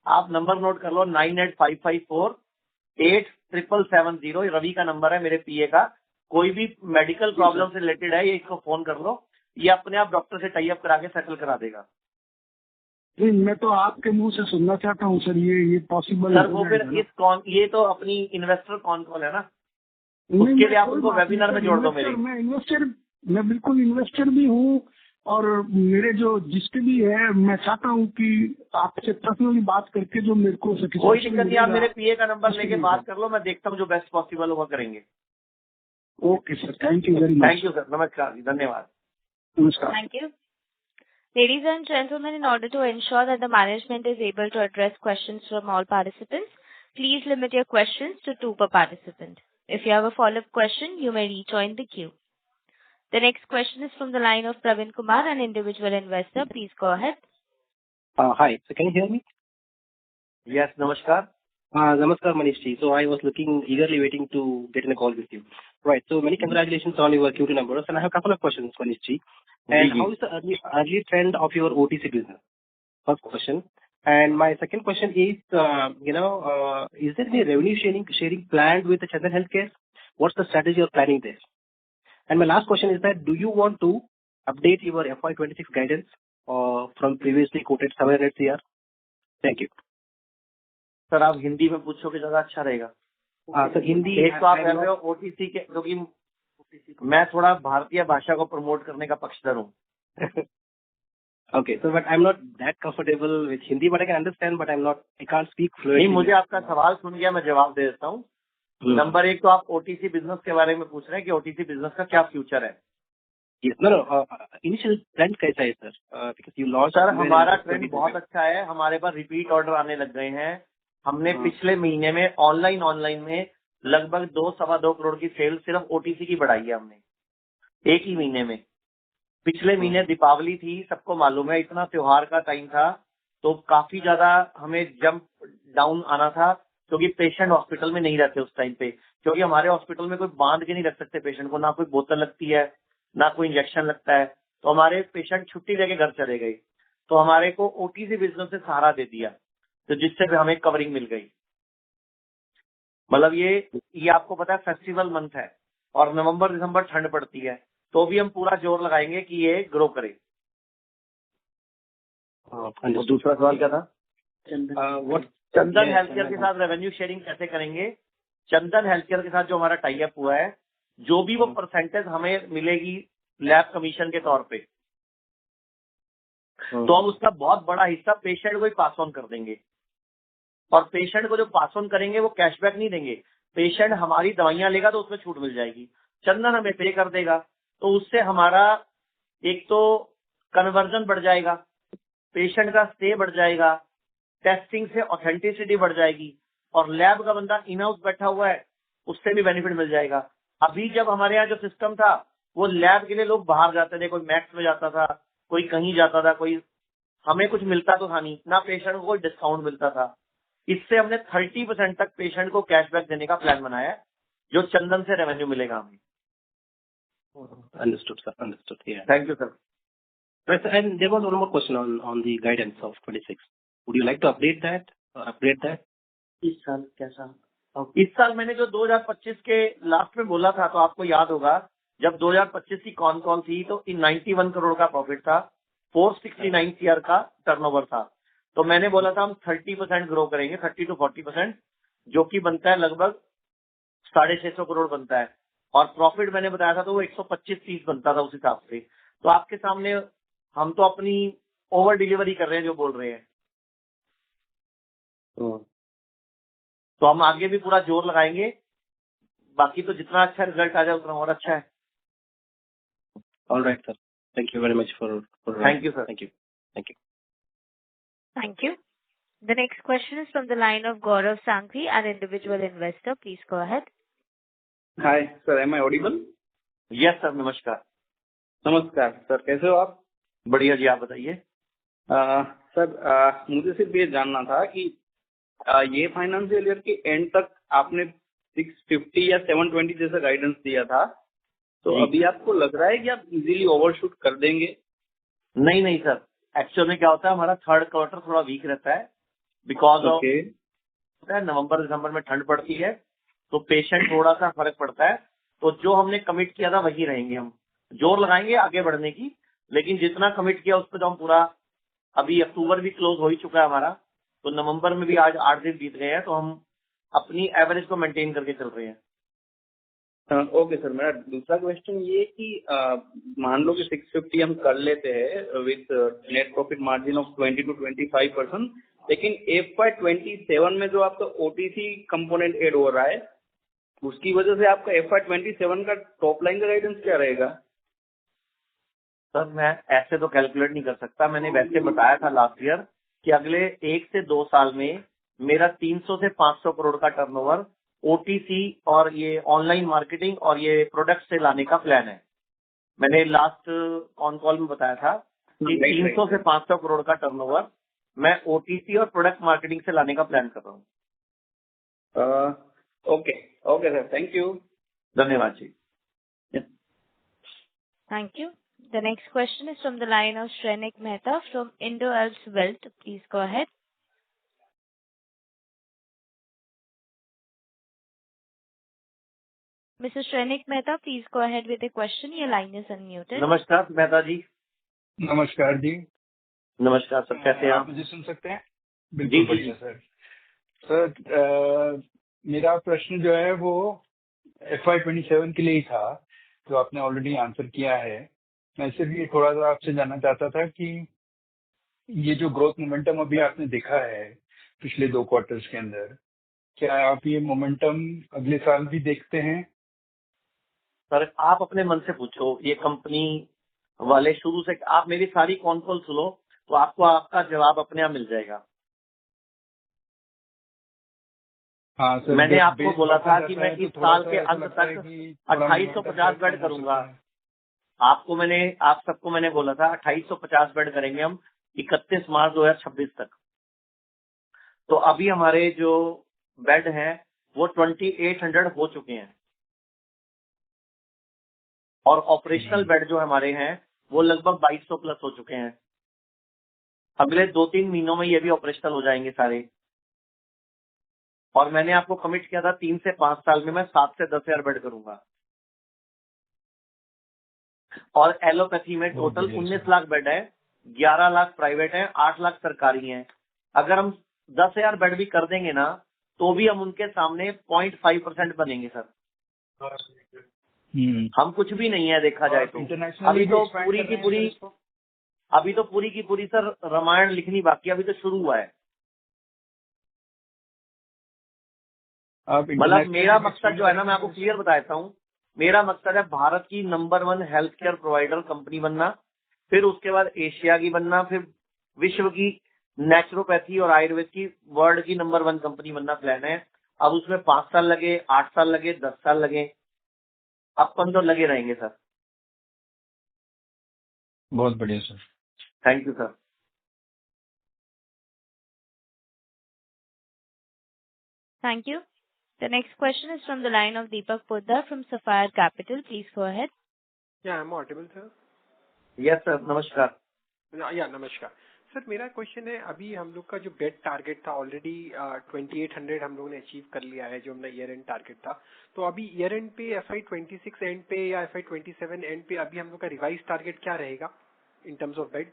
आप नंबर नोट कर लो 9855487770, रवि का नंबर है मेरे PA का। कोई भी मेडिकल प्रॉब्लम से रिलेटेड है ये इसको फोन कर लो, ये अपने आप डॉक्टर से टाई अप करा के सेटल करा देगा। नहीं, मैं तो आपके मुंह से सुनना चाहता हूँ सर, ये पॉसिबल सर। वो फिर ये तो अपनी इन्वेस्टर कॉल है ना, उसके लिए आप उनको वेबिनार में जोड़ दो। मैं बिल्कुल इन्वेस्टर भी हूँ और मेरे जो जिसके भी है, मैं चाहता हूँ कि आपसे पर्सनली बात करके जो मेरे को कोई satisfaction दिक्कत नहीं, आप मिलेगा, मेरे पीए का नंबर उसके लेके लिए बात कर लो, मैं देखता हूँ जो बेस्ट पॉसिबल होगा करेंगे। Okay sir, thank you very much. Thank you sir, नमस्कार जी, धन्यवाद। नमस्कार। Thank you. Ladies and gentlemen, in order to ensure that the management is able to address questions from all participants, please limit your questions to 2 per participant. If you have a follow-up question, you may rejoin the queue. The next question is from the line of Praveen Kumar, an individual investor. Please go ahead. Hi. So can you hear me? Yes, नमस्कार। Namaskar, Manish ji. So I was eagerly waiting to get in a call with you. Right. So many congratulations on your Q2 numbers, and I have a couple of questions, Manish ji. And how is the early trend of your OTC business? First question. And my second question is, is there any revenue sharing planned with the Chandan Healthcare? What's the strategy you're planning there? And my last question is that, do you want to update your FY26 guidance from previously quoted 700 CR? Thank you. Sir आप हिंदी में पूछोगे ज्यादा अच्छा रहेगा। Sir Hindi एक तो आप कह रहे हो ओटीसी के, क्योंकि मैं थोड़ा भारतीय भाषा को प्रमोट करने का पक्षधर हूँ। Okay, so but I'm not that comfortable with Hindi, but I can understand, but I can't speak fluently. नहीं, मुझे आपका सवाल सुन गया, मैं जवाब दे देता हूँ। नंबर एक तो आप ओटीसी बिजनेस के बारे में पूछ रहे हैं कि ओटीसी बिजनेस का क्या फ्यूचर है। Yes, no, initial trend कैसा है sir? Because you launched. Sir हमारा ट्रेंड बहुत अच्छा है, हमारे पास रिपीट ऑर्डर आने लग गए हैं। हमने पिछले महीने में ऑनलाइन में लगभग 2-2.25 करोड़ की सेल सिर्फ ओटीसी की बढ़ाई है हमने एक ही महीने में। पिछले महीने दीपावली थी, सबको मालूम है, इतना त्योहार का टाइम था, तो काफी ज्यादा हमें जंप डाउन आना था, क्योंकि पेशेंट हॉस्पिटल में नहीं रहते उस टाइम पे, क्योंकि हमारे हॉस्पिटल में कोई बांध के नहीं रख सकते पेशेंट को, ना कोई बोतल लगती है ना कोई इंजेक्शन लगता है, तो हमारे पेशेंट छुट्टी लेके घर चले गए। तो हमारे को ओटीसी बिजनेस से सहारा दे दिया, तो जिससे भी हमें कवरिंग मिल गई। मतलब ये आपको पता है फेस्टिवल मंथ है और नवंबर दिसंबर ठंड पड़ती है, तो भी हम पूरा जोर लगाएंगे कि ये ग्रो करे। तो दूसरा सवाल क्या था? चंदन हेल्थकेयर के yes, साथ रेवेन्यू शेयरिंग कैसे करेंगे? चंदन हेल्थकेयर के साथ जो हमारा टाई अप हुआ है, जो भी वो परसेंटेज हमें मिलेगी लैब कमीशन के तौर पे, तो हम उसका बहुत बड़ा हिस्सा पेशेंट को ही पास ऑन कर देंगे। और पेशेंट को जो पास ऑन करेंगे वो कैशबैक नहीं देंगे, पेशेंट हमारी दवाइयां लेगा तो उसमें छूट मिल जाएगी, चंदन हमें पे कर देगा, तो उससे हमारा एक तो कन्वर्जन बढ़ जाएगा, पेशेंट का स्टे बढ़ जाएगा, टेस्टिंग से ऑथेंटिसिटी बढ़ जाएगी, और लैब का बंदा इन हाउस बैठा हुआ है उससे भी बेनिफिट मिल जाएगा। अभी जब हमारे यहाँ जो सिस्टम था, वो लैब के लिए लोग बाहर जाते थे, कोई मैक्स में जाता था, कोई कहीं जाता था, कोई हमें कुछ मिलता तो था नहीं, ना पेशेंट को कोई डिस्काउंट मिलता था। इससे हमने 30% तक पेशेंट को कैशबैक देने का प्लान बनाया है, जो चंदन से रेवेन्यू मिलेगा हमें। Understood, sir. Understood. Yeah. Thank you sir. Right, and there was one more question on the guidance of 26. Would you like to update that? इस साल कैसा? इस साल मैंने जो 2025 के लास्ट में बोला था, तो आपको याद होगा जब 2025 की कॉन कॉल थी तो 91 करोड़ का प्रॉफिट था, 469 CR का टर्नओवर था। तो मैंने बोला था हम 30% ग्रो करेंगे, 30 to 40%, जो कि बनता है लगभग 650 करोड़ बनता है। और प्रॉफिट मैंने बताया था तो वो 125-30 बनता था उस हिसाब से। तो आपके सामने हम तो अपनी ओवर डिलीवरी कर रहे हैं जो बोल रहे हैं, तो हम आगे भी पूरा जोर लगाएंगे। बाकी तो जितना अच्छा रिजल्ट आ जाए उतना और अच्छा है। All right, sir. Thank you very much for Thank you, sir. Thank you. Thank you. The next question is from the line of Gaurav Sanghvi, an individual investor. Please go ahead. Hi sir, am I audible? Yes sir, नमस्कार। नमस्कार sir, कैसे हो आप? बढ़िया जी, आप बताइए। Sir मुझे सिर्फ ये जानना था कि ये फाइनेंशियल ईयर के एंड तक आपने 650 या 720 जैसा गाइडेंस दिया था, तो अभी आपको लग रहा है कि आप इजीली ओवरशूट कर देंगे? नहीं सर, एक्चुअल में क्या होता है, हमारा थर्ड क्वार्टर थोड़ा वीक रहता है बिकॉज ऑफ नवंबर दिसंबर में ठंड पड़ती है, तो पेशेंट थोड़ा सा फर्क पड़ता है। तो जो हमने कमिट किया था वही रहेंगे, हम जोर लगाएंगे आगे बढ़ने की, लेकिन जितना कमिट किया उस पर तो हम पूरा, अभी अक्टूबर भी क्लोज हो ही चुका है हमारा, तो नवंबर में भी आज 8 दिन बीत गए हैं, तो हम अपनी एवरेज को मेंटेन करके चल रहे हैं। ओके सर, मेरा दूसरा क्वेश्चन ये है कि मान लो कि 650 हम कर लेते हैं with net profit margin of 20 to 25%, लेकिन FY27 में जो आपका OTC कंपोनेंट ऐड हो रहा है उसकी वजह से आपका FY27 का टॉप लाइन का गाइडेंस क्या रहेगा? सर मैं ऐसे तो कैलकुलेट नहीं कर सकता। मैंने वैसे बताया था लास्ट ईयर कि अगले 1 से 2 साल में मेरा 300 से 500 करोड़ का टर्नओवर OTC और ये ऑनलाइन मार्केटिंग और ये प्रोडक्ट से लाने का प्लान है। मैंने लास्ट ऑन कॉल में बताया था कि 300 से 500 करोड़ का टर्नओवर मैं OTC और प्रोडक्ट मार्केटिंग से लाने का प्लान कर रहा हूँ। Okay sir, thank you. धन्यवाद जी। Thank you. The next question is from the line of Shrenik Mehta from IndoAlps Wealth. Please go ahead. Mr. Shrenik Mehta, please go ahead with the question. Your line is unmuted. नमस्कार मेहता जी। नमस्कार जी। नमस्कार sir, कैसे हैं आप आप? मुझे सुन सकते हैं? जी, बिल्कुल जी, बढ़िया जी। सर। सर मेरा प्रश्न जो है वो FY27 के लिए ही था, जो आपने ऑलरेडी आंसर किया है। मैं सिर्फ ये थोड़ा सा आपसे जानना चाहता था कि ये जो ग्रोथ मोमेंटम अभी आपने देखा है पिछले 2 क्वार्टर्स के अंदर, क्या आप ये मोमेंटम अगले साल भी देखते हैं? सर आप अपने मन से पूछो, ये कंपनी वाले शुरू से आप मेरी सारी कॉन कॉल सुनो तो आपको आपका जवाब अपने आप मिल जाएगा। हाँ सर, मैंने आपको बेस बोला बढ़ता था कि जाता मैं है तो इस थोड़ा साल सा के ऐसा अंत लगता है तक कि थोड़ा मोमेंटम 2850 शायद बेड कम हो करूंगा। सकता है। आप सबको मैंने बोला था 2850 बेड करेंगे हम 31 मार्च 2026 तक। तो अभी हमारे जो बेड हैं वो 2800 हो चुके हैं और ऑपरेशनल बेड जो हमारे हैं वो लगभग 2200 प्लस हो चुके हैं। अगले 2-3 महीनों में ये भी ऑपरेशनल हो जाएंगे सारे। और मैंने आपको कमिट किया था 3 से 5 साल में मैं 7 से 10 हजार बेड करूंगा। और एलोपैथी में टोटल 19 लाख बेड है, 11 लाख प्राइवेट है, 8 लाख सरकारी हैं। अगर हम 10,000 बेड भी कर देंगे ना तो भी हम उनके सामने 0.5% बनेंगे सर। हम कुछ भी नहीं है देखा जाए तो। अभी तो पूरी की पूरी सर रामायण लिखनी बाकी, अभी तो शुरू हुआ है। मतलब मेरा मकसद जो है ना, मैं आपको क्लियर बता देता हूँ, मेरा मकसद है भारत की number 1 health care provider company बनना, फिर उसके बाद एशिया की बनना, फिर विश्व की नेचुरोपैथी और आयुर्वेद की वर्ल्ड की नंबर 1 कंपनी बनना प्लान है। अब उसमें 5 साल लगे, 8 साल लगे, 10 साल लगे, अपन तो लगे रहेंगे सर। बहुत बढ़िया sir. Thank you sir. Thank you. The next question is from the line of Deepak Poddar from Sapphire Capital. Please go ahead. Yeah, I'm audible, sir. Yes sir, नमस्कार। या नमस्कार सर। मेरा क्वेश्चन है, अभी हम लोग का जो बेड टारगेट था ऑलरेडी 2800 हम लोगों ने अचीव कर लिया है, जो हमारा ईयर एंड टारगेट था। तो अभी ईयर एंड पे FY26 एंड पे या FY27 एंड पे अभी हम लोग का रिवाइज टारगेट क्या रहेगा in terms of bed?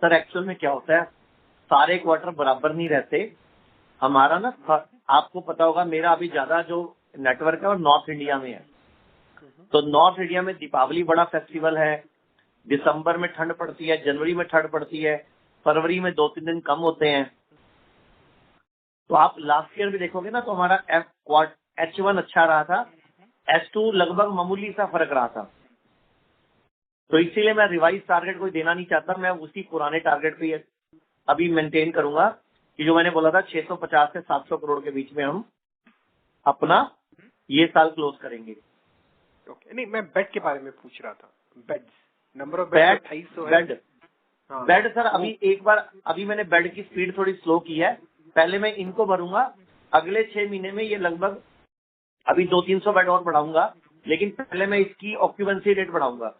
Sir actual में क्या होता है, सारे क्वार्टर बराबर नहीं रहते। हमारा ना, आपको पता होगा, मेरा अभी ज्यादा जो नेटवर्क है वो नॉर्थ इंडिया में है। तो नॉर्थ इंडिया में दीपावली बड़ा फेस्टिवल है, दिसंबर में ठंड पड़ती है, जनवरी में ठंड पड़ती है, फरवरी में 2-3 दिन कम होते हैं। तो आप लास्ट ईयर भी देखोगे ना तो हमारा H1 अच्छा रहा था, H2 लगभग मामूली सा फर्क रहा था। तो इसीलिए मैं रिवाइज टारगेट कोई देना नहीं चाहता, मैं उसी पुराने टारगेट पे अभी मेंटेन करूंगा कि जो मैंने बोला था 650 से 700 करोड़ के बीच में हम अपना ये साल क्लोज करेंगे। ओके, नहीं मैं बेड के बारे में पूछ रहा था। बेड्स, नंबर ऑफ बेड 2800 है। बेड सर अभी मैंने बेड की स्पीड थोड़ी स्लो की है। पहले मैं इनको भरूंगा, अगले 6 महीने में ये लगभग अभी 200-300 बेड और बढ़ाऊंगा, लेकिन पहले मैं इसकी ऑक्यूपेंसी रेट बढ़ाऊंगा।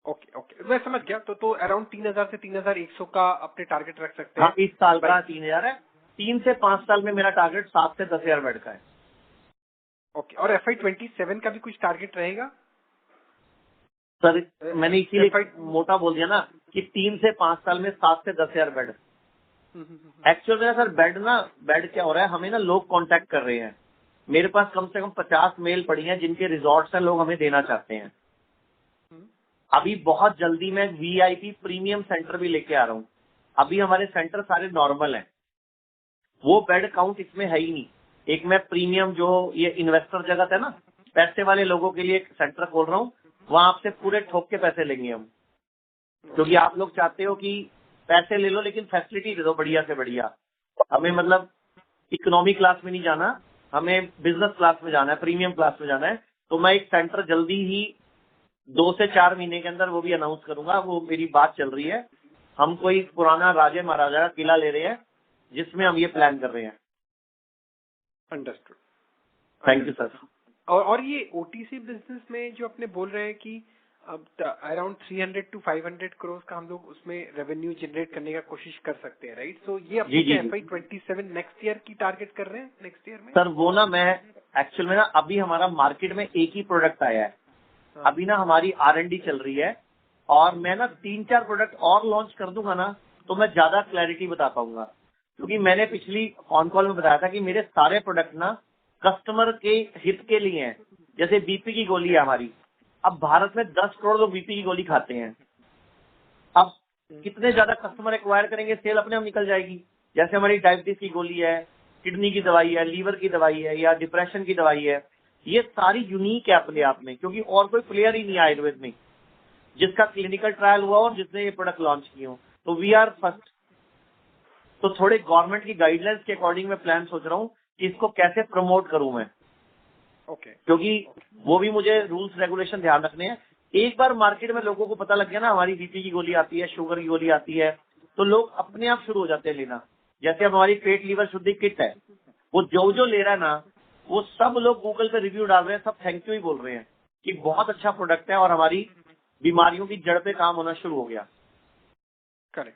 ओके, मैं समझ गया। तो अराउंड 3000 से 3100 का अपने टारगेट रख सकते हैं। हाँ, इस साल का 3000 है। 3 से 5 साल में मेरा टारगेट 7 से 10 हजार बेड का है। ओके, और FY27 का भी कुछ टारगेट रहेगा? सर मैंने इसीलिए मोटा बोल दिया ना कि 3 से 5 साल में 7 से 10 हजार बेड। एक्चुअल में सर बेड क्या हो रहा है, हमें ना लोग कांटेक्ट कर रहे हैं, मेरे पास कम से कम 50 मेल पड़ी हैं जिनके रिजॉर्ट्स हैं, लोग हमें देना चाहते हैं। अभी बहुत जल्दी मैं वीआईपी प्रीमियम सेंटर भी लेके आ रहा हूँ। अभी हमारे सेंटर सारे नॉर्मल हैं, वो बेड काउंट इसमें है ही नहीं। एक मैं प्रीमियम जो ये इन्वेस्टर जगत है ना, पैसे वाले लोगों के लिए एक सेंटर खोल रहा हूँ, वहां आपसे पूरे ठोक के पैसे लेंगे हम, क्योंकि आप लोग चाहते हो कि पैसे ले लो लेकिन फैसिलिटी दे दो बढ़िया से बढ़िया। हमें मतलब इकोनॉमी क्लास में नहीं जाना, हमें बिजनेस क्लास में जाना है, प्रीमियम क्लास में जाना है। तो मैं एक सेंटर जल्दी ही 2 से 4 महीने के अंदर वो भी अनाउंस करूंगा। वो मेरी बात चल रही है, हम कोई पुराना राजे महाराजा का किला ले रहे हैं जिसमें हम ये प्लान कर रहे हैं। Understood, thank you sir. और ये ओटीसी बिजनेस में जो अपने बोल रहे हैं कि अब अराउंड 300 to 500 करोड़ का हम लोग उसमें रेवेन्यू जनरेट करने का कोशिश कर सकते हैं, राइट? सो ये अपने FY27 नेक्स्ट ईयर की टारगेट कर रहे हैं नेक्स्ट ईयर में? सर वो ना मैं एक्चुअल में ना अभी हमारा मार्केट में एक ही प्रोडक्ट आया है। अभी ना हमारी R&D चल रही है और मैं ना 3-4 प्रोडक्ट और लॉन्च कर दूंगा ना तो मैं ज्यादा क्लैरिटी बता पाऊंगा, क्योंकि मैंने पिछली फोन कॉल में बताया था कि मेरे सारे प्रोडक्ट ना कस्टमर के हित के लिए हैं। जैसे बीपी की गोली है हमारी, अब भारत में 10 करोड़ लोग बीपी की गोली खाते हैं। अब कितने ज्यादा कस्टमर एक्वायर करेंगे, सेल अपने आप निकल जाएगी। जैसे हमारी डायबिटीज की गोली है, किडनी की दवाई है, लीवर की दवाई है या डिप्रेशन की दवाई है, ये सारी यूनिक है अपने आप में, क्योंकि और कोई प्लेयर ही नहीं है आयुर्वेद में जिसका क्लिनिकल ट्रायल हुआ और जिसने ये प्रोडक्ट लॉन्च किए हो। तो वी आर फर्स्ट। तो थोड़े गवर्नमेंट की गाइडलाइंस के अकॉर्डिंग मैं प्लान सोच रहा हूँ कि इसको कैसे प्रमोट करूं मैं। ओके, क्योंकि वो भी मुझे रूल्स रेगुलेशन ध्यान रखने हैं। एक बार मार्केट में लोगों को पता लग गया ना हमारी बीपी की गोली आती है, शुगर की गोली आती है, तो लोग अपने आप शुरू हो जाते हैं लेना। जैसे अब हमारी पेट लीवर शुद्धि किट है, वो जो ले रहा है ना, वो सब लोग गूगल पे रिव्यू डाल रहे हैं, सब थैंक यू ही बोल रहे हैं कि बहुत अच्छा प्रोडक्ट है और हमारी बीमारियों की जड़ पे काम होना शुरू हो गया। करेक्ट।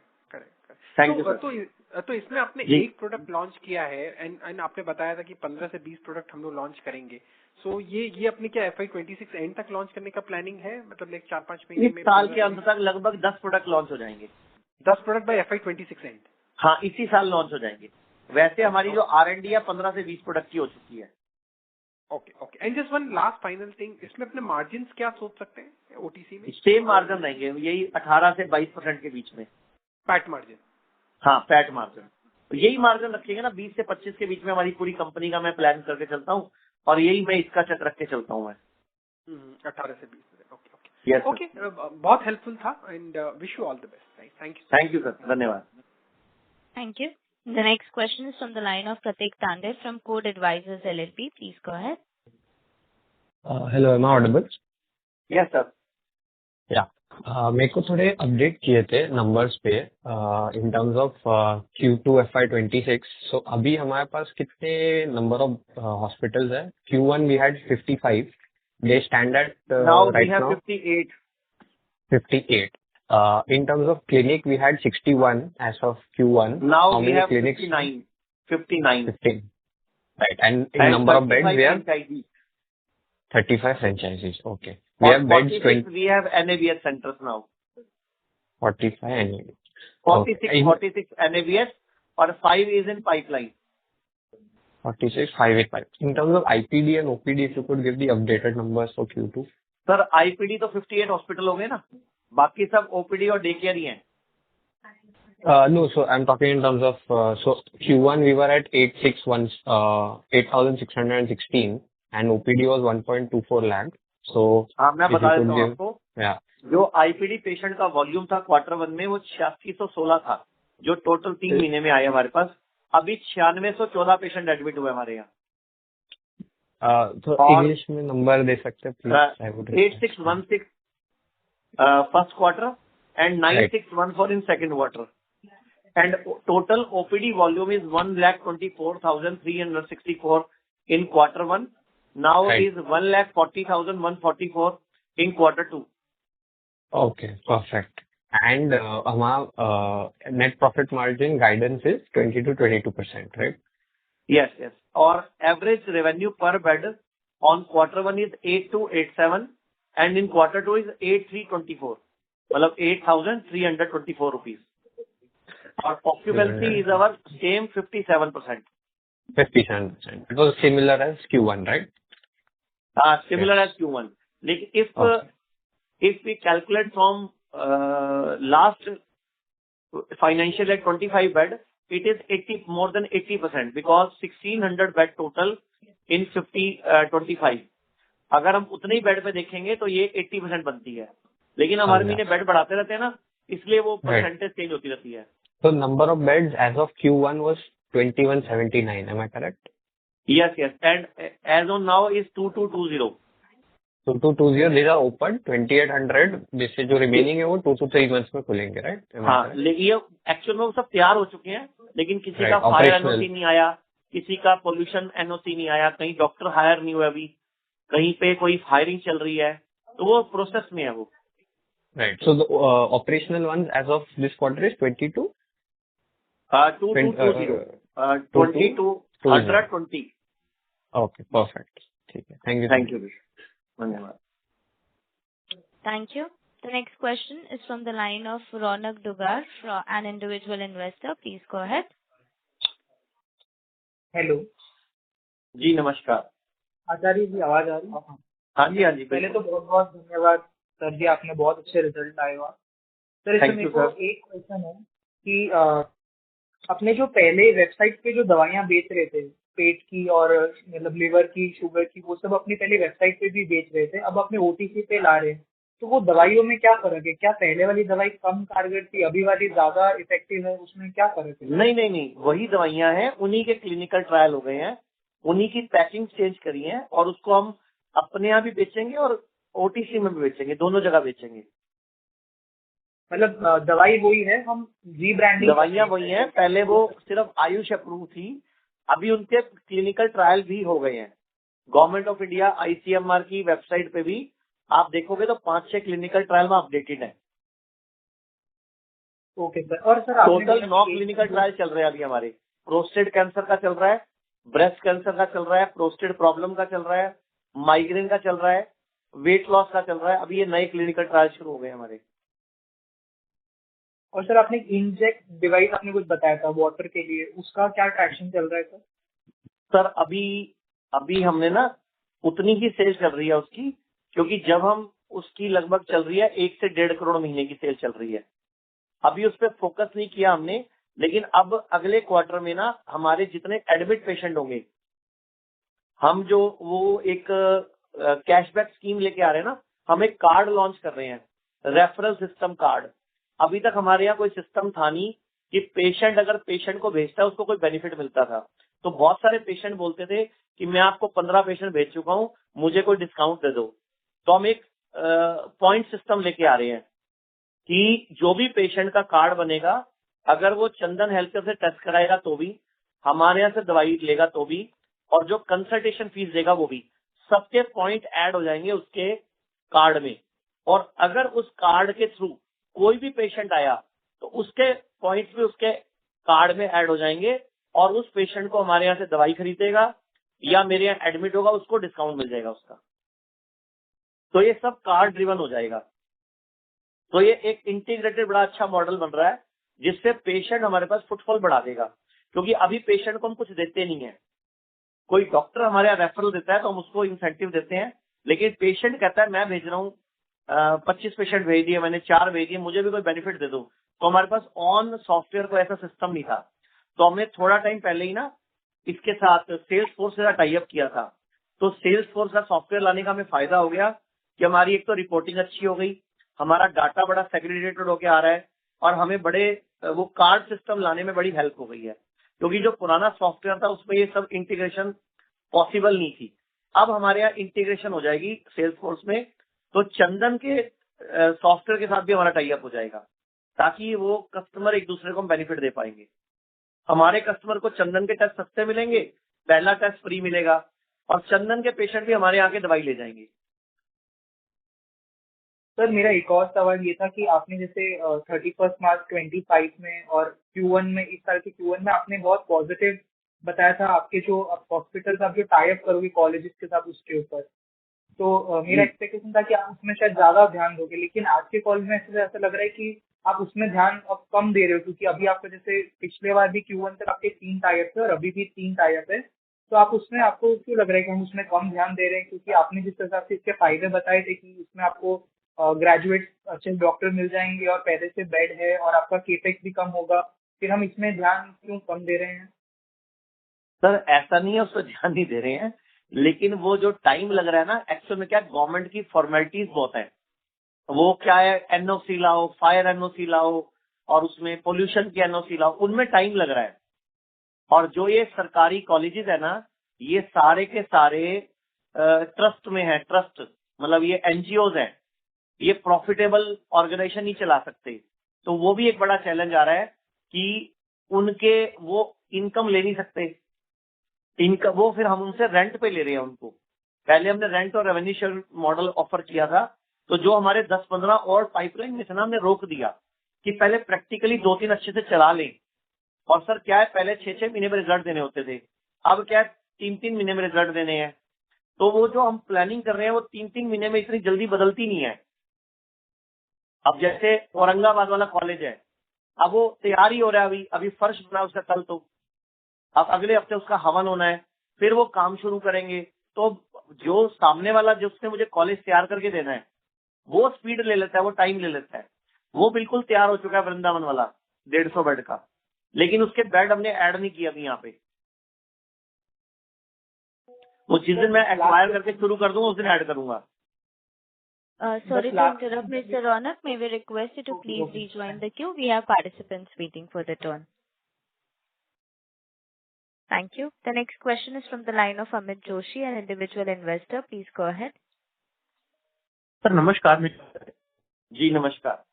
Thank you sir. तो इसमें आपने एक प्रोडक्ट लॉन्च किया है एंड आपने बताया था कि 15 से 20 प्रोडक्ट हम लोग लॉन्च करेंगे। सो ये अपने क्या FY26 एंड तक लॉन्च करने का प्लानिंग है? मतलब एक 4-5 महीने में, इस साल के अंत तक लगभग 10 प्रोडक्ट लॉन्च हो जाएंगे। 10 प्रोडक्ट बाय FY26 एंड? हाँ, इसी साल लॉन्च हो जाएंगे। वैसे हमारी जो R&D है 15 से 20 प्रोडक्ट की हो चुकी है। Okay. And just one last final thing, इसमें अपने मार्जिन क्या सोच सकते हैं ओटीसी में? सेम मार्जिन रहेंगे, यही 18 से 22% के बीच में। PAT margin? हाँ, पैट मार्जिन तो यही मार्जिन रखेंगे ना। 20 से 25 के बीच में हमारी पूरी कंपनी का मैं प्लान करके चलता हूँ और यही मैं इसका चक रख के चलता हूँ मैं। 18 से 20। ओके, बहुत हेल्पफुल था and wish you all the best. Thank you sir, धन्यवाद। Thank you. The next question is from the line of Pratik Tande from Code Advisors LLP. Please go ahead. Hello, am I audible? Yes sir. Yeah. मेरे को थोड़े update किए थे numbers पे in terms of Q2 FY26। सो अभी हमारे पास कितने number of hospitals है? Q1 we had 55. They stand at now right we have now 58. 58. In terms of clinic, we had 61 as of Q1. Now How we many have clinics? 59. 15. Right. And in number of beds, we have franchisees. 35 franchises. Okay. We have beds 20. We have NABS centers now. 45 and 46 NABS और 5 is in pipeline. 46, 5, 8, 5. In terms of IPD and OPD, if you could give the updated numbers for Q2. Sir IPD तो 58 hospital हो गए ना, बाकी सब OPD और day care ही हैं। No, so I'm talking in terms of so Q1 we were at 8,616 and OPD was 1.24 lakh. So हाँ, मैं बता देता हूँ आपको। Yeah. जो IPD पेशेंट का वॉल्यूम था Q1 में वो 8616 था, जो टोटल 3 महीने में आए हमारे पास। अभी 9614 पेशेंट एडमिट हुए हमारे यहाँ। तो इंग्लिश में नंबर दे सकते हैं please? 8616 first quarter and 9614 in second quarter. And total OPD volume is 1,24,364 in Q1. Now it is 1,40,144 in Q2. Okay, perfect. And हमारा net profit margin guidance is 20 to 22%, right? Yes. और average revenue per bed on Q1 is 8287 and in Q2 is 8324. मतलब 8,324 rupees. और occupancy is our same 57%. 57%. It was similar as Q1, right? Similar Yes. as Q1. Like Okay. if we calculate from last financial year 25 bed, it is more than 80% because 1600 bed total in 25. अगर हम उतने ही bed पे देखेंगे तो ये 80% बनती है, लेकिन हम हर महीने बेड बढ़ाते रहते हैं ना, इसलिए वो परसेंटेज चेंज होती रहती है. So number of beds as of Q1 was 2179. Am I correct? Yes, and as on now is 2220. 2220 these are open. 2800 जिससे जो remaining है वो 2 to 3 months में खुलेंगे, right? Am I हाँ, correct? लेकिन ये एक्चुअल में वो सब तैयार हो चुके हैं, लेकिन किसी का Right, फायर operational. एनओसी नहीं आया, किसी का पोल्यूशन एनओसी नहीं आया, कहीं डॉक्टर हायर नहीं हुआ अभी, कहीं पे कोई फायरिंग चल रही है, तो वो प्रोसेस में है वो. Right. So the operational ones as of this quarter is 22? 2220. 2220. Okay, perfect. ठीक है. Thank you. Thank you. धन्यवाद. Thank you. The next question is from the line of Ronak Dugar, from an individual investor. Please go ahead. Hello जी नमस्कार. आचार्य जी, आवाज आ रही है? हाँ जी. पहले तो बहुत बहुत धन्यवाद सर जी, आपने बहुत अच्छे रिजल्ट आए हुआ सर. इसमें मेरे को एक क्वेश्चन है कि अपने जो पहले वेबसाइट पे जो दवाइयाँ बेच रहे थे, पेट की और मतलब लिवर की, शुगर की, वो सब अपनी पहले वेबसाइट पे भी बेच रहे थे, अब अपने ओटीसी पे ला रहे हैं. तो वो दवाइयों में क्या फर्क है? क्या पहले वाली दवाई कम कारगर थी, अभी वाली ज्यादा इफेक्टिव है? उसमें क्या फर्क है? नहीं, वही दवाइयाँ हैं, उन्हीं के क्लिनिकल ट्रायल हो गए हैं, उन्हीं की पैकिंग चेंज करी है और उसको हम अपने यहाँ भी बेचेंगे और ओटीसी में भी बेचेंगे, दोनों जगह बेचेंगे. मतलब दवाई वही है, हम रीब्रांडिंग दवाइयाँ वही हैं, पहले वो सिर्फ आयुष अप्रूव थी, अभी उनके क्लिनिकल ट्रायल भी हो गए हैं. गवर्नमेंट ऑफ इंडिया आईसीएमआर की वेबसाइट पे भी आप देखोगे तो 5-6 क्लिनिकल ट्रायल में अपडेटेड है. Okay sir. और सर टोटल 9 क्लिनिकल ट्रायल चल रहे हैं अभी हमारे. प्रोस्टेट कैंसर का चल रहा है, ब्रेस्ट कैंसर का चल रहा है, प्रोस्टेट प्रॉब्लम का चल रहा है, माइग्रेन का चल रहा है, वेट लॉस का चल रहा है. अभी ये नए क्लिनिकल ट्रायल शुरू हो गए हमारे. और सर आपने इंजेक्ट डिवाइस आपने कुछ बताया था वाटर के लिए, उसका क्या ट्रैक्शन चल रहा है सर? सर अभी हमने ना उतनी ही सेल चल रही है उसकी, क्योंकि जब हम उसकी लगभग चल रही है 1 से 1.5 करोड़ महीने की सेल चल रही है. अभी उस पर फोकस नहीं किया हमने, लेकिन अब अगले क्वार्टर में ना हमारे जितने एडमिट पेशेंट होंगे, हम जो वो एक कैशबैक स्कीम लेके आ रहे हैं ना, हम एक कार्ड लॉन्च कर रहे हैं, रेफरल सिस्टम कार्ड. अभी तक हमारे यहाँ कोई सिस्टम था नहीं कि पेशेंट अगर पेशेंट को भेजता है उसको कोई बेनिफिट मिलता था. तो बहुत सारे पेशेंट बोलते थे कि मैं आपको 15 पेशेंट भेज चुका हूँ, मुझे कोई डिस्काउंट दे दो. तो हम एक पॉइंट सिस्टम लेके आ रहे हैं कि जो भी पेशेंट का कार्ड बनेगा, अगर वो चंदन हेल्थकेयर से टेस्ट कराएगा तो भी, हमारे यहाँ से दवाई लेगा तो भी, और जो कंसल्टेशन फीस देगा वो भी, सबके पॉइंट ऐड हो जाएंगे उसके कार्ड में. और अगर उस कार्ड के थ्रू कोई भी पेशेंट आया तो उसके पॉइंट्स भी उसके कार्ड में ऐड हो जाएंगे, और उस पेशेंट को हमारे यहाँ से दवाई खरीदेगा या मेरे यहाँ एडमिट होगा, उसको डिस्काउंट मिल जाएगा उसका. तो ये सब कार्ड ड्रिवन हो जाएगा. तो ये एक इंटीग्रेटेड बड़ा अच्छा मॉडल बन रहा है, जिससे पेशेंट हमारे पास फुटफॉल बढ़ा देगा. क्योंकि अभी पेशेंट को हम कुछ देते नहीं है. कोई डॉक्टर हमारे यहाँ रेफरल देता है तो हम उसको इंसेंटिव देते हैं, लेकिन पेशेंट कहता है मैं भेज रहा हूँ 25 पेशेंट भेज दिए मैंने, 4 भेज दिए, मुझे भी कोई बेनिफिट दे दो. तो हमारे पास ऑन सॉफ्टवेयर को ऐसा सिस्टम नहीं था. तो हमने थोड़ा टाइम पहले ही ना इसके साथ सेल्स फोर्स से टाई अप किया था. तो सेल्स फोर्स का सॉफ्टवेयर लाने का हमें फायदा हो गया कि हमारी एक तो रिपोर्टिंग अच्छी हो गई, हमारा डाटा बड़ा सेग्रीगेटेड होके आ रहा है, और हमें बड़े वो कार्ड सिस्टम लाने में बड़ी हेल्प हो गई है. क्योंकि जो पुराना सॉफ्टवेयर था उसमें ये सब इंटीग्रेशन पॉसिबल नहीं थी. अब हमारे यहाँ इंटीग्रेशन हो जाएगी सेल्स फोर्स में, तो चंदन के सॉफ्टवेयर के साथ भी हमारा टाई अप हो जाएगा, ताकि वो कस्टमर एक दूसरे को बेनिफिट दे पाएंगे. हमारे कस्टमर को चंदन के टेस्ट सस्ते मिलेंगे, पहला टेस्ट फ्री मिलेगा, और चंदन के पेशेंट भी हमारे यहाँ के दवाई ले जाएंगे. सर मेरा एक और सवाल ये था कि आपने जैसे 31 मार्च 25 में और Q1 में, इस साल के Q1 में आपने बहुत पॉजिटिव बताया था आपके जो हॉस्पिटल आप जो टाई अप करोगे कॉलेजेस के साथ उसके ऊपर. तो मेरा एक्सपेक्टेशन था कि आप उसमें शायद ज्यादा ध्यान दोगे, लेकिन आज के कॉल में ऐसा लग रहा है कि आप उसमें ध्यान अब कम दे रहे हो, क्योंकि अभी आपको जैसे पिछले बार भी Q1 तक आपके 3 टाइप थे और अभी भी 3 टाइप है, तो आप उसमें आपको क्यों लग रहा है कि हम उसमें कम ध्यान दे रहे हैं? क्योंकि आपने जिस हिसाब से इसके फायदे बताए थे कि उसमें आपको ग्रेजुएट अच्छे डॉक्टर मिल जाएंगे और पहले से बेड है और आपका केपेक्स भी कम होगा, फिर हम इसमें ध्यान क्यों कम दे रहे हैं? सर ऐसा नहीं है, उस पर ध्यान नहीं दे रहे हैं, लेकिन वो जो टाइम लग रहा है ना, एक्चुअल में क्या गवर्नमेंट की फॉर्मेलिटीज बहुत है। वो क्या है, एनओसी लाओ, फायर एनओसी लाओ, और उसमें पोल्यूशन की एनओसी लाओ, उनमें टाइम लग रहा है। और जो ये सरकारी कॉलेजेस है ना, ये सारे के सारे ट्रस्ट में है। ट्रस्ट मतलब ये एनजीओज हैं, ये प्रॉफिटेबल ऑर्गेनाइजेशन नहीं चला सकते। तो वो भी एक बड़ा चैलेंज आ रहा है कि उनके वो इनकम ले नहीं सकते। इनका वो फिर हम उनसे रेंट पे ले रहे हैं उनको। पहले हमने रेंट और रेवेन्यू शेयर मॉडल ऑफर किया था, तो जो हमारे 10-15 और पाइपलाइन में थे ना, हमने रोक दिया कि पहले प्रैक्टिकली 2-3 अच्छे से चला लें। और सर क्या है, पहले 6-6 महीने में रिजल्ट देने होते थे, अब क्या है 3-3 महीने में रिजल्ट देने हैं। तो वो जो हम प्लानिंग कर रहे हैं वो 3-3 महीने में इतनी जल्दी बदलती नहीं है। अब जैसे औरंगाबाद वाला कॉलेज है, अब वो तैयार ही हो रहा है, अभी फर्श बना उसका कल, तो अब अगले हफ्ते उसका हवन होना है, फिर वो काम शुरू करेंगे। तो जो सामने वाला जिसने मुझे कॉलेज तैयार करके देना है, वो स्पीड ले लेता है, वो टाइम ले लेता है। वो बिल्कुल तैयार हो चुका है वृंदावन वाला 150 बेड का, लेकिन उसके बेड हमने ऐड नहीं किया अभी यहाँ पे। वो जिस दिन मैं एक्वायर करके शुरू कर दूंगा उस दिन ऐड करूंगा। Sorry to interrupt, Mr. Ronak. May we request you to please rejoin the queue? We have participants waiting for the turn. Thank you. The next question is from the line of Amit Joshi, an individual investor. Please go ahead. Sir नमस्कार। जी नमस्कार।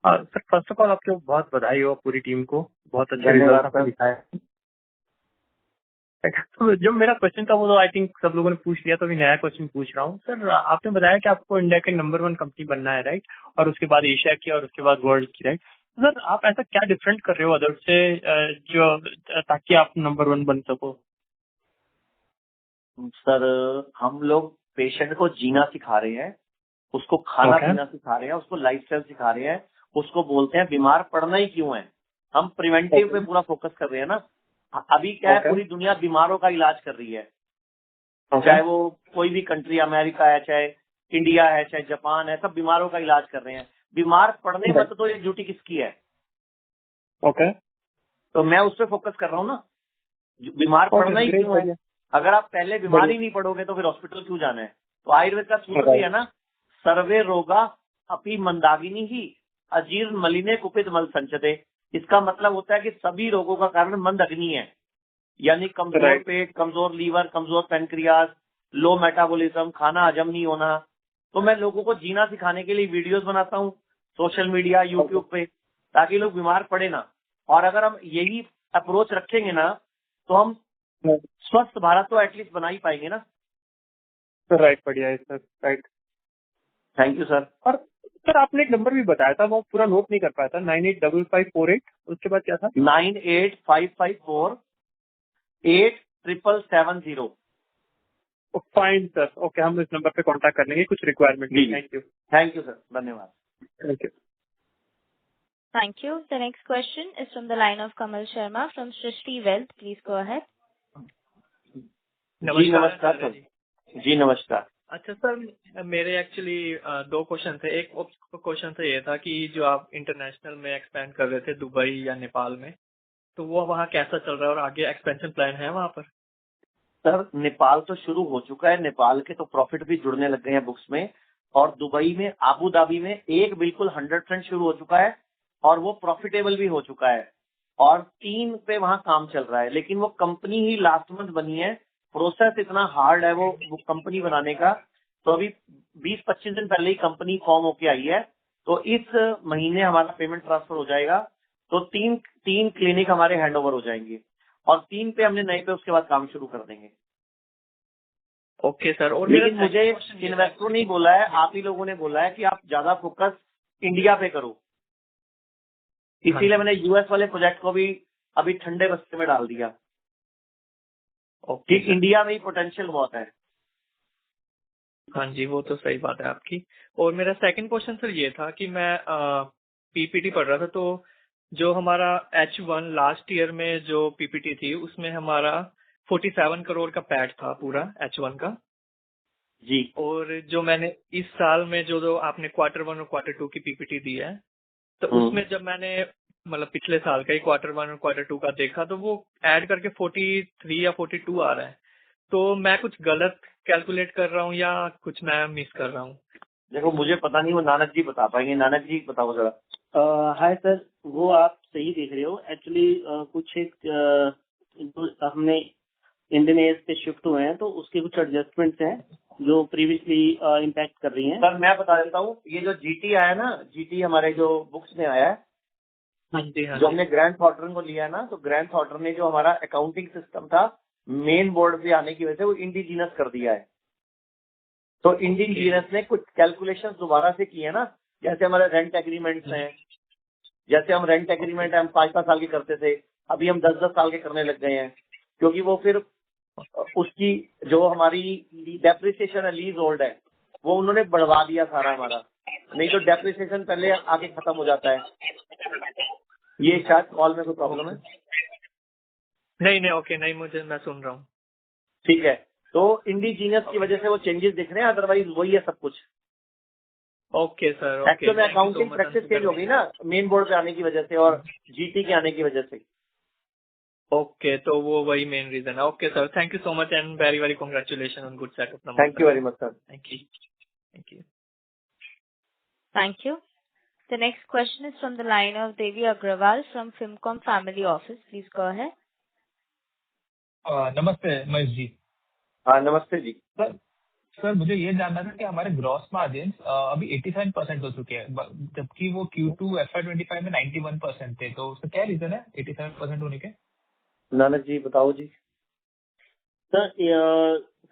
Sir first of all आपको बहुत बधाई हो पूरी team को, बहुत अच्छा रिजल्ट आपने दिखाया। तो जो मेरा क्वेश्चन था वो तो आई थिंक सब लोगों ने पूछ लिया, तो अभी नया क्वेश्चन पूछ रहा हूँ। सर आपने बताया कि आपको इंडिया के नंबर 1 कंपनी बनना है, राइट, और उसके बाद एशिया की और उसके बाद वर्ल्ड की, राइट। सर आप ऐसा क्या डिफरेंट कर रहे हो अदर से जो ताकि आप नंबर 1 बन सको? सर हम लोग पेशेंट को जीना सिखा रहे हैं, उसको खाना पीना सिखा रहे हैं, उसको लाइफस्टाइल सिखा रहे हैं, उसको बोलते हैं बीमार पड़ना ही क्यों है। हम प्रिवेंटिव पे पूरा फोकस कर रहे हैं ना। अभी क्या है, पूरी दुनिया बीमारों का इलाज कर रही है, चाहे वो कोई भी कंट्री, अमेरिका है, चाहे इंडिया है, चाहे जापान है, सब बीमारों का इलाज कर रहे हैं। बीमार पड़ने मत तो ये ड्यूटी किसकी है? तो मैं उस पर फोकस कर रहा हूँ ना, बीमार पड़ना ही क्यों है। अगर आप पहले बीमार ही नहीं पड़ोगे तो फिर हॉस्पिटल क्यों जाना है? तो आयुर्वेद का सूत्र भी है ना, सर्वे रोगा अपी मंदागिनी ही अजीर्ण मलिने कुपित मल संचते। इसका मतलब होता है कि सभी रोगों का कारण मंद अग्नि है, यानी कमजोर पेट, कमजोर लीवर, कमजोर पेनक्रियाज, लो मेटाबॉलिज्म, खाना हजम नहीं होना। तो मैं लोगों को जीना सिखाने के लिए वीडियोस बनाता हूँ सोशल मीडिया, यूट्यूब पे, ताकि लोग बीमार पड़े ना। और अगर हम यही अप्रोच रखेंगे ना, तो हम स्वस्थ भारत तो एटलीस्ट बना ही पाएंगे ना। राइट, बढ़िया है sir, right, thank you sir. और सर आपने एक नंबर भी बताया था, वो पूरा नोट नहीं कर पाया था, 985548, उसके बाद क्या था? 9855487770। फाइन सर, ओके, हम इस नंबर पे कांटेक्ट कर लेंगे कुछ रिक्वायरमेंट। थैंक यू सर, धन्यवाद। Thank you. Thank you. The next question is from the line of Kamal Sharma from Srishti Wealth. Please go ahead. जी नमस्कार सर। जी नमस्कार। अच्छा सर, मेरे एक्चुअली 2 क्वेश्चन थे। एक क्वेश्चन तो ये था कि जो आप इंटरनेशनल में एक्सपेंड कर रहे थे दुबई या नेपाल में, तो वो वहाँ कैसा चल रहा है और आगे एक्सपेंशन प्लान है वहाँ पर? सर नेपाल तो शुरू हो चुका है, नेपाल के तो प्रॉफिट भी जुड़ने लग गए हैं बुक्स में, और दुबई में, आबू धाबी में एक बिल्कुल 100% शुरू हो चुका है और वो प्रॉफिटेबल भी हो चुका है, और 3 पे वहाँ काम चल रहा है। लेकिन वो कंपनी ही लास्ट मंथ बनी है, प्रोसेस इतना हार्ड है वो कंपनी बनाने का। तो अभी 20-25 दिन पहले ही कंपनी फॉर्म होके आई है, तो इस महीने हमारा पेमेंट ट्रांसफर हो जाएगा। तो 3 क्लिनिक हमारे हैंड ओवर हो जाएंगे, और 3 पे हमने नए पे उसके बाद काम शुरू कर देंगे। Okay sir. और लेकिन मुझे इन्वेस्टरों ने बोला है, आप ही लोगों ने बोला है कि आप ज्यादा फोकस इंडिया पे करो, इसीलिए मैंने यूएस वाले प्रोजेक्ट को भी अभी ठंडे बस्ते में डाल दिया। ठीक, इंडिया में ही पोटेंशियल बहुत है। हाँ जी, वो तो सही बात है आपकी। और मेरा सेकंड क्वेश्चन सर ये था कि मैं पीपीटी पढ़ रहा था, तो जो हमारा H1 लास्ट ईयर में जो पीपीटी थी उसमें हमारा 47 करोड़ का पैट था पूरा H1 का जी। और जो मैंने इस साल में जो आपने Q1 और Q2 की पीपीटी दी है, तो उसमें जब मैंने मतलब पिछले साल का ही Q1 और Q2 का देखा तो वो ऐड करके 43 या 42 आ रहा है। तो मैं कुछ गलत कैलकुलेट कर रहा हूँ या कुछ मैं मिस कर रहा हूँ? देखो मुझे पता नहीं, वो नानक जी बता पाएंगे। नानक जी बताओ जरा। हाय सर, वो आप सही देख रहे हो। एक्चुअली कुछ एक जो हमने इंडियन एज पे शिफ्ट हुए हैं तो उसके कुछ एडजस्टमेंट्स हैं जो प्रीवियसली इम्पैक्ट कर रही हैं। सर मैं बता देता हूँ, ये जो जीटी आया ना, जीटी हमारे जो बुक्स में आया है, जो हमने ग्रैंड थॉर्टन को लिया है ना, तो ग्रैंड थॉर्टन ने जो हमारा अकाउंटिंग सिस्टम था मेन बोर्ड पे आने की वजह से वो इंडिजीनस कर दिया है। तो इंडिजीनस ने कुछ कैलकुलेशन दोबारा से किए ना, जैसे हमारे रेंट एग्रीमेंट्स हैं, जैसे हम रेंट एग्रीमेंट हम 5-5 साल के करते थे, अभी हम 10-10 साल के करने लग गए हैं, क्योंकि वो फिर उसकी जो हमारी डेप्रिसिएशन है, लीज होल्ड है, वो उन्होंने बढ़वा दिया सारा हमारा। नहीं तो डेप्रिसिएशन पहले आगे खत्म हो जाता है। ये शायद कॉल में कोई प्रॉब्लम है? नहीं ओके, नहीं मुझे, मैं सुन रहा हूँ। ठीक है, तो इंडिजीनियस की वजह से वो चेंजेस दिख रहे हैं, अदरवाइज वही है सब कुछ। Okay sir, okay. Actually accounting practice change हो गई ना मेन बोर्ड पे आने की वजह से और जीटी के आने की वजह से। ओके, तो वो वही मेन रीजन है। Okay sir, thank you so much and very very congratulation on good set of numbers. Thank you very much sir. Thank you. Thank you. Thank you. The next question is from the line of Devi Agrawal from Fimcom Family Office. Please go ahead. नमस्ते महेश जी। हाँ नमस्ते जी। Sir मुझे ये जानना था कि हमारे gross margin अभी 87% हो चुके हैं, जबकि वो Q2 FY25 में 91% थे, तो उसका क्या रीजन है 87% होने के? नानक जी बताओ जी। सर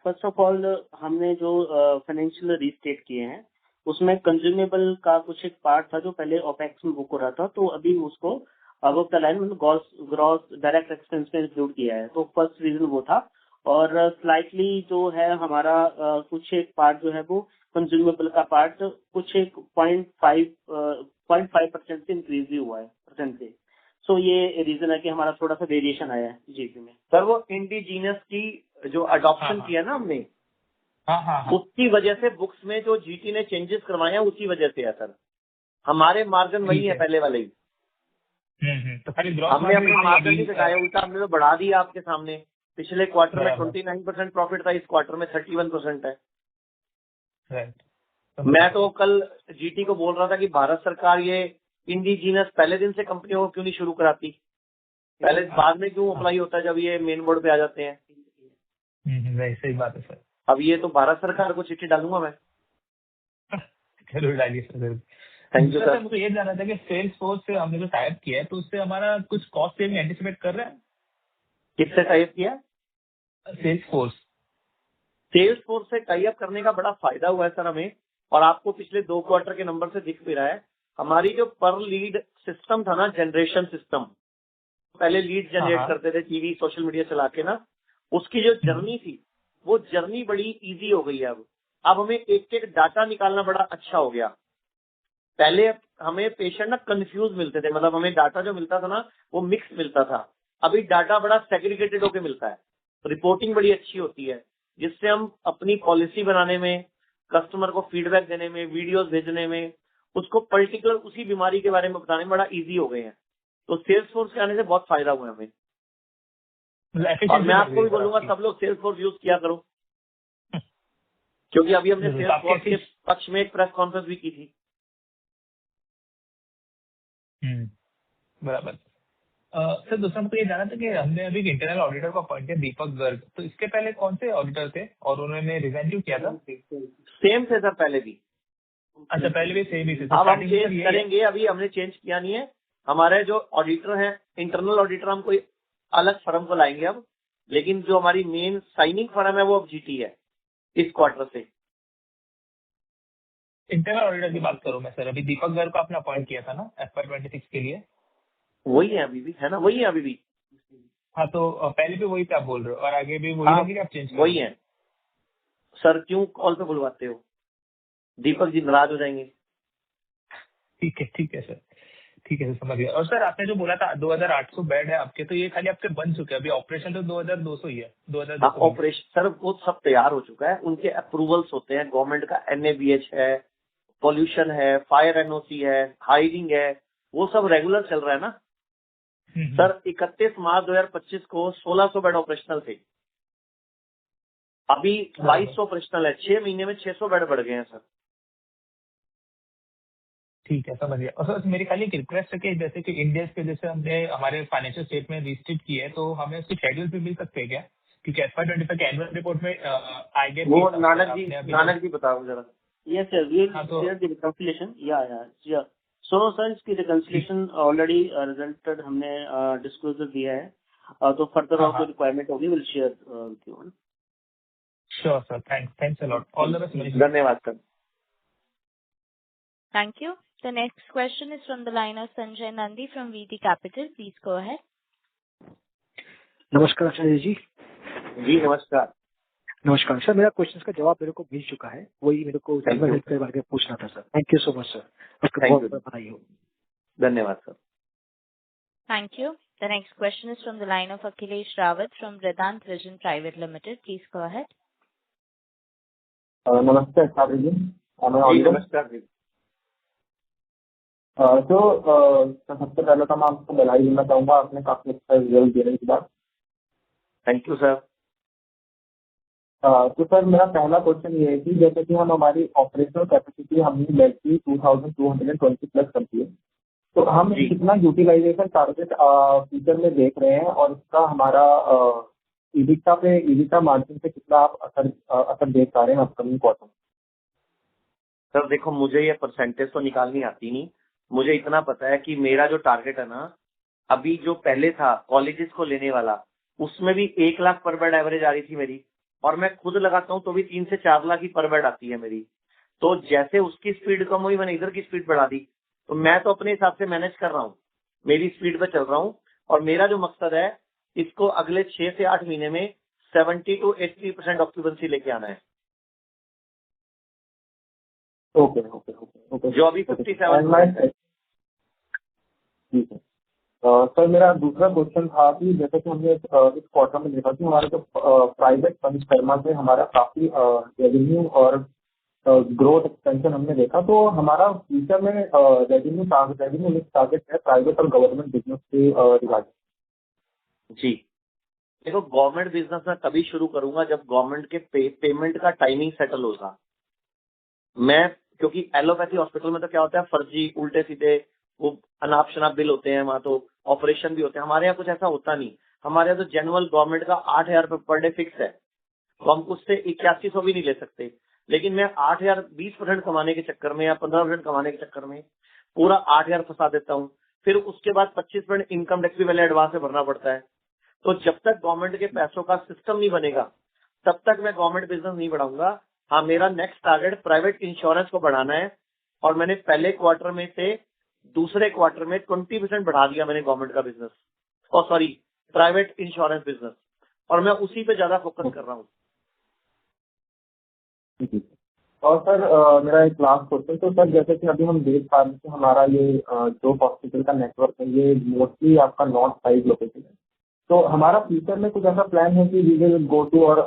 फर्स्ट ऑफ ऑल हमने जो फाइनेंशियल रीस्टेट किए हैं उसमें कंज्यूमेबल का कुछ एक पार्ट था जो पहले ओपेक्स में बुक हो रहा था, तो अभी उसको अब द लाइन मतलब ग्रॉस डायरेक्ट एक्सपेंस में इंक्लूड किया है। तो फर्स्ट रीजन वो था। और स्लाइटली जो है हमारा कुछ एक पार्ट जो है वो कंज्यूमेबल का पार्ट कुछ एक 0.5% से इंक्रीज भी हुआ है परसेंट से। सो ये रीजन है कि हमारा थोड़ा सा वेरिएशन आया है जीपी में। सर वो इंडिजीनियस की जो अडॉप्शन किया ना हमने, उसकी वजह से बुक्स में जो जीटी ने चेंजेस करवाए हैं उसी वजह से है सर। हमारे मार्जिन वही है पहले वाले ही। तो खाली हमने अपने मार्जिन नहीं घटाया, उल्टा हमने तो बढ़ा दिया आपके सामने। पिछले क्वार्टर में 29% प्रॉफिट था, इस क्वार्टर में 31% है। मैं तो कल जीटी को बोल रहा था कि भारत सरकार ये इंडिजीनियस पहले दिन से कंपनियों को क्यों नहीं शुरू कराती, पहले बाद में क्यों अप्लाई होता है जब ये मेन बोर्ड पे आ जाते हैं। सही बात है सर। अब ये तो भारत सरकार को चिट्ठी डालूंगा मैं। जरूर डालिए सर। Thank you sir. मुझे ये जानना था कि सेल्स फोर्स से हमने जो टाइप किया है तो उससे हमारा कुछ कॉस्ट सेविंग एंटिसिपेट कर रहे हैं? किससे टाइप किया? Salesforce. सेल्स फोर्स से टाई अप करने का बड़ा फायदा हुआ है सर हमें, और आपको पिछले 2 क्वार्टर के नंबर से दिख भी रहा है। हमारी जो पर लीड सिस्टम था ना, जनरेशन सिस्टम, पहले लीड जनरेट करते थे टीवी सोशल मीडिया चला के ना, उसकी जो जर्नी थी वो जर्नी बड़ी इजी हो गई है। अब हमें एक एक डाटा निकालना बड़ा अच्छा हो गया। पहले हमें पेशेंट ना कंफ्यूज मिलते थे, मतलब हमें डाटा जो मिलता था ना वो मिक्स मिलता था। अभी डाटा बड़ा सेग्रीगेटेड होकर मिलता है, रिपोर्टिंग बड़ी अच्छी होती है, जिससे हम अपनी पॉलिसी बनाने में, कस्टमर को फीडबैक देने में, वीडियोस भेजने में, उसको पर्टिकुलर उसी बीमारी के बारे में बताने में बड़ा इजी हो गए हैं। तो सेल्स फोर्स के आने से बहुत फायदा हुआ है हमें। और मैं आपको भी बोलूंगा सब लोग सेल्स फोर्स यूज किया करो, क्योंकि अभी हमने सेल्स फोर्स के पक्ष में एक प्रेस कॉन्फ्रेंस भी की थी। बराबर। सर दूसरा मुझे ये जाना था कि हमने अभी इंटरनल ऑडिटर को अपॉइंट किया दीपक गर्ग, तो इसके पहले कौन से ऑडिटर थे और उन्होंने रिजाइन क्यों किया था? सेम थे सर पहले भी। अच्छा पहले भी सेम ही थे। अब हम चेंज करेंगे, अभी हमने चेंज किया नहीं है। हमारे जो ऑडिटर हैं इंटरनल ऑडिटर, हम कोई अलग फर्म को लाएंगे अब, लेकिन जो हमारी मेन साइनिंग फर्म है वो अब जीटी है इस क्वार्टर से। इंटरनल ऑडिटर की बात करूं मैं सर, अभी दीपक गर्ग को आपने अपॉइंट किया था ना FY26 के लिए? वही है अभी भी, है ना, वही है अभी भी। हाँ तो पहले भी वही पे आप बोल रहे हो और आगे भी वही रहेंगे, आप चेंज वही है सर। क्यों कॉल पे बुलवाते हो? दीपक जी नाराज हो जाएंगे। ठीक है सर। ठीक है, समझ गया। और सर आपने जो बोला था 2800 बेड है आपके, तो ये खाली आपके बन चुके हैं, अभी ऑपरेशन तो 2200 ही है, 2200 ऑपरेशन सर वो सब तैयार हो चुका है, उनके अप्रूवल्स होते हैं, गवर्नमेंट का NABH है, पॉल्यूशन है, फायर NOC है, हायरिंग है, वो सब रेगुलर चल रहा है ना सर। 31 मार्च 2025 को 1600 बेड ऑपरेशनल थे, अभी 2200 ऑपरेशनल है। 6 महीने में 600 बेड बढ़ गए हैं सर। ठीक है, समझ गया। और सर मेरी खाली एक रिक्वेस्ट है कि जैसे कि इंडिया के जैसे हमने हमारे फाइनेंशियल स्टेट में रिस्ट्रिक्ट की है, तो हमें उसकी शेड्यूल भी मिल सकते हैं क्या? क्योंकि FY25 के एनुअल रिपोर्ट में आएंगे वो नानक जी बताओ जरा। Yes, sir. We will हाँ, तो share the reconciliation. Yeah. So, sir, इसकी reconciliation already resulted हमने disclosure दिया है, तो further और कोई requirement होगी we'll share with you. Sure sir, thanks a lot, all the best. धन्यवाद sir. Thank you. The next question is from the line of Sanjay Nandi from VT Capital. Please go ahead. नमस्कार आचार्य जी। जी नमस्कार। नमस्कार sir, मेरा question का जवाब मेरे को मिल चुका है, वही मेरे को जनरल हेल्थ के बारे में पूछना था sir. Thank you so much sir, उसका बहुत बहुत बधाई हो। धन्यवाद sir. Thank you. The next question is from the line of Akhilesh Rawat from Vedant Vision Private Limited. Please go ahead. नमस्ते आचार्य जी। नमस्कार जी। सबसे पहले तो मैं आपको बधाई देना चाहूंगा, आपने काफी अच्छा रिजल्ट देने के बाद। Thank you sir. तो सर मेरा पहला क्वेश्चन ये है कि जैसे कि हम हमारी ऑपरेशनल कैपेसिटी हमने बेड की 2220 प्लस कर दी है, तो हम कितना यूटिलाइजेशन टारगेट फ्यूचर में देख रहे हैं, और इसका हमारा EBITDA मार्जिन पे कितना आप असर देख पा रहे हैं अपकमिंग क्वार्टर? सर देखो, मुझे ये परसेंटेज तो निकालनी आती नहीं, मुझे इतना पता है कि मेरा जो टारगेट है ना, अभी जो पहले था कॉलेजेस को लेने वाला, उसमें भी 1 लाख पर बेड एवरेज आ रही थी मेरी, और मैं खुद लगाता हूँ तो भी 3 से 4 लाख की पर बेड आती है मेरी। तो जैसे उसकी स्पीड कम हुई, मैंने इधर की स्पीड बढ़ा दी, तो मैं तो अपने हिसाब से मैनेज कर रहा हूँ, मेरी स्पीड पे चल रहा हूँ, और मेरा जो मकसद है इसको अगले 6 से 8 महीने में 70 to 80% ऑक्यूपेंसी लेके आना है। ओके, जो अभी 57 ठीक है। सर मेरा दूसरा क्वेश्चन था कि जैसे कि हमने इस क्वार्टर में देखा कि हमारे जो प्राइवेट पंचकर्मा से हमारा काफी रेवेन्यू और ग्रोथ एक्सपेंशन हमने देखा, तो हमारा फ्यूचर में रेवेन्यू टारगेट है प्राइवेट और गवर्नमेंट बिजनेस के रिगार्डिंग। जी देखो, गवर्नमेंट बिजनेस में तभी शुरू करूंगा जब गवर्नमेंट के पेमेंट का टाइमिंग सेटल होगा। मैं क्योंकि एलोपैथी हॉस्पिटल में तो क्या होता है, फर्जी उल्टे सीधे वो अनाप शनाप बिल होते हैं, वहां तो ऑपरेशन भी होते हैं। हमारे यहाँ कुछ ऐसा होता नहीं, हमारे यहाँ तो जनरल गवर्नमेंट का 8000 रुपये पर डे फिक्स है, तो हम उससे 8100 भी नहीं ले सकते। लेकिन मैं 8000 20% कमाने के चक्कर में या 15% कमाने के चक्कर में पूरा 8000 फंसा देता हूँ, फिर उसके बाद 25% इनकम टैक्स भी पहले एडवांस में भरना पड़ता है। तो जब तक गवर्नमेंट के पैसों का सिस्टम नहीं बनेगा तब तक मैं गवर्नमेंट बिजनेस नहीं बढ़ाऊंगा। हाँ, मेरा नेक्स्ट टारगेट प्राइवेट इंश्योरेंस को बढ़ाना है, और मैंने पहले क्वार्टर में से दूसरे क्वार्टर में 20% बढ़ा दिया मैंने गवर्नमेंट का बिजनेस, और सॉरी प्राइवेट इंश्योरेंस बिजनेस, और मैं उसी पे ज्यादा फोकस कर रहा हूँ। और सर मेरा एक लास्ट क्वेश्चन, तो सर जैसे कि अभी हम देख पा रहे हैं कि हमारा ये जो हॉस्पिटल का नेटवर्क है ये मोस्टली आपका नॉर्थ साइड लोकेशन है, तो हमारा फ्यूचर में कुछ ऐसा प्लान है कि वी विल गो टू और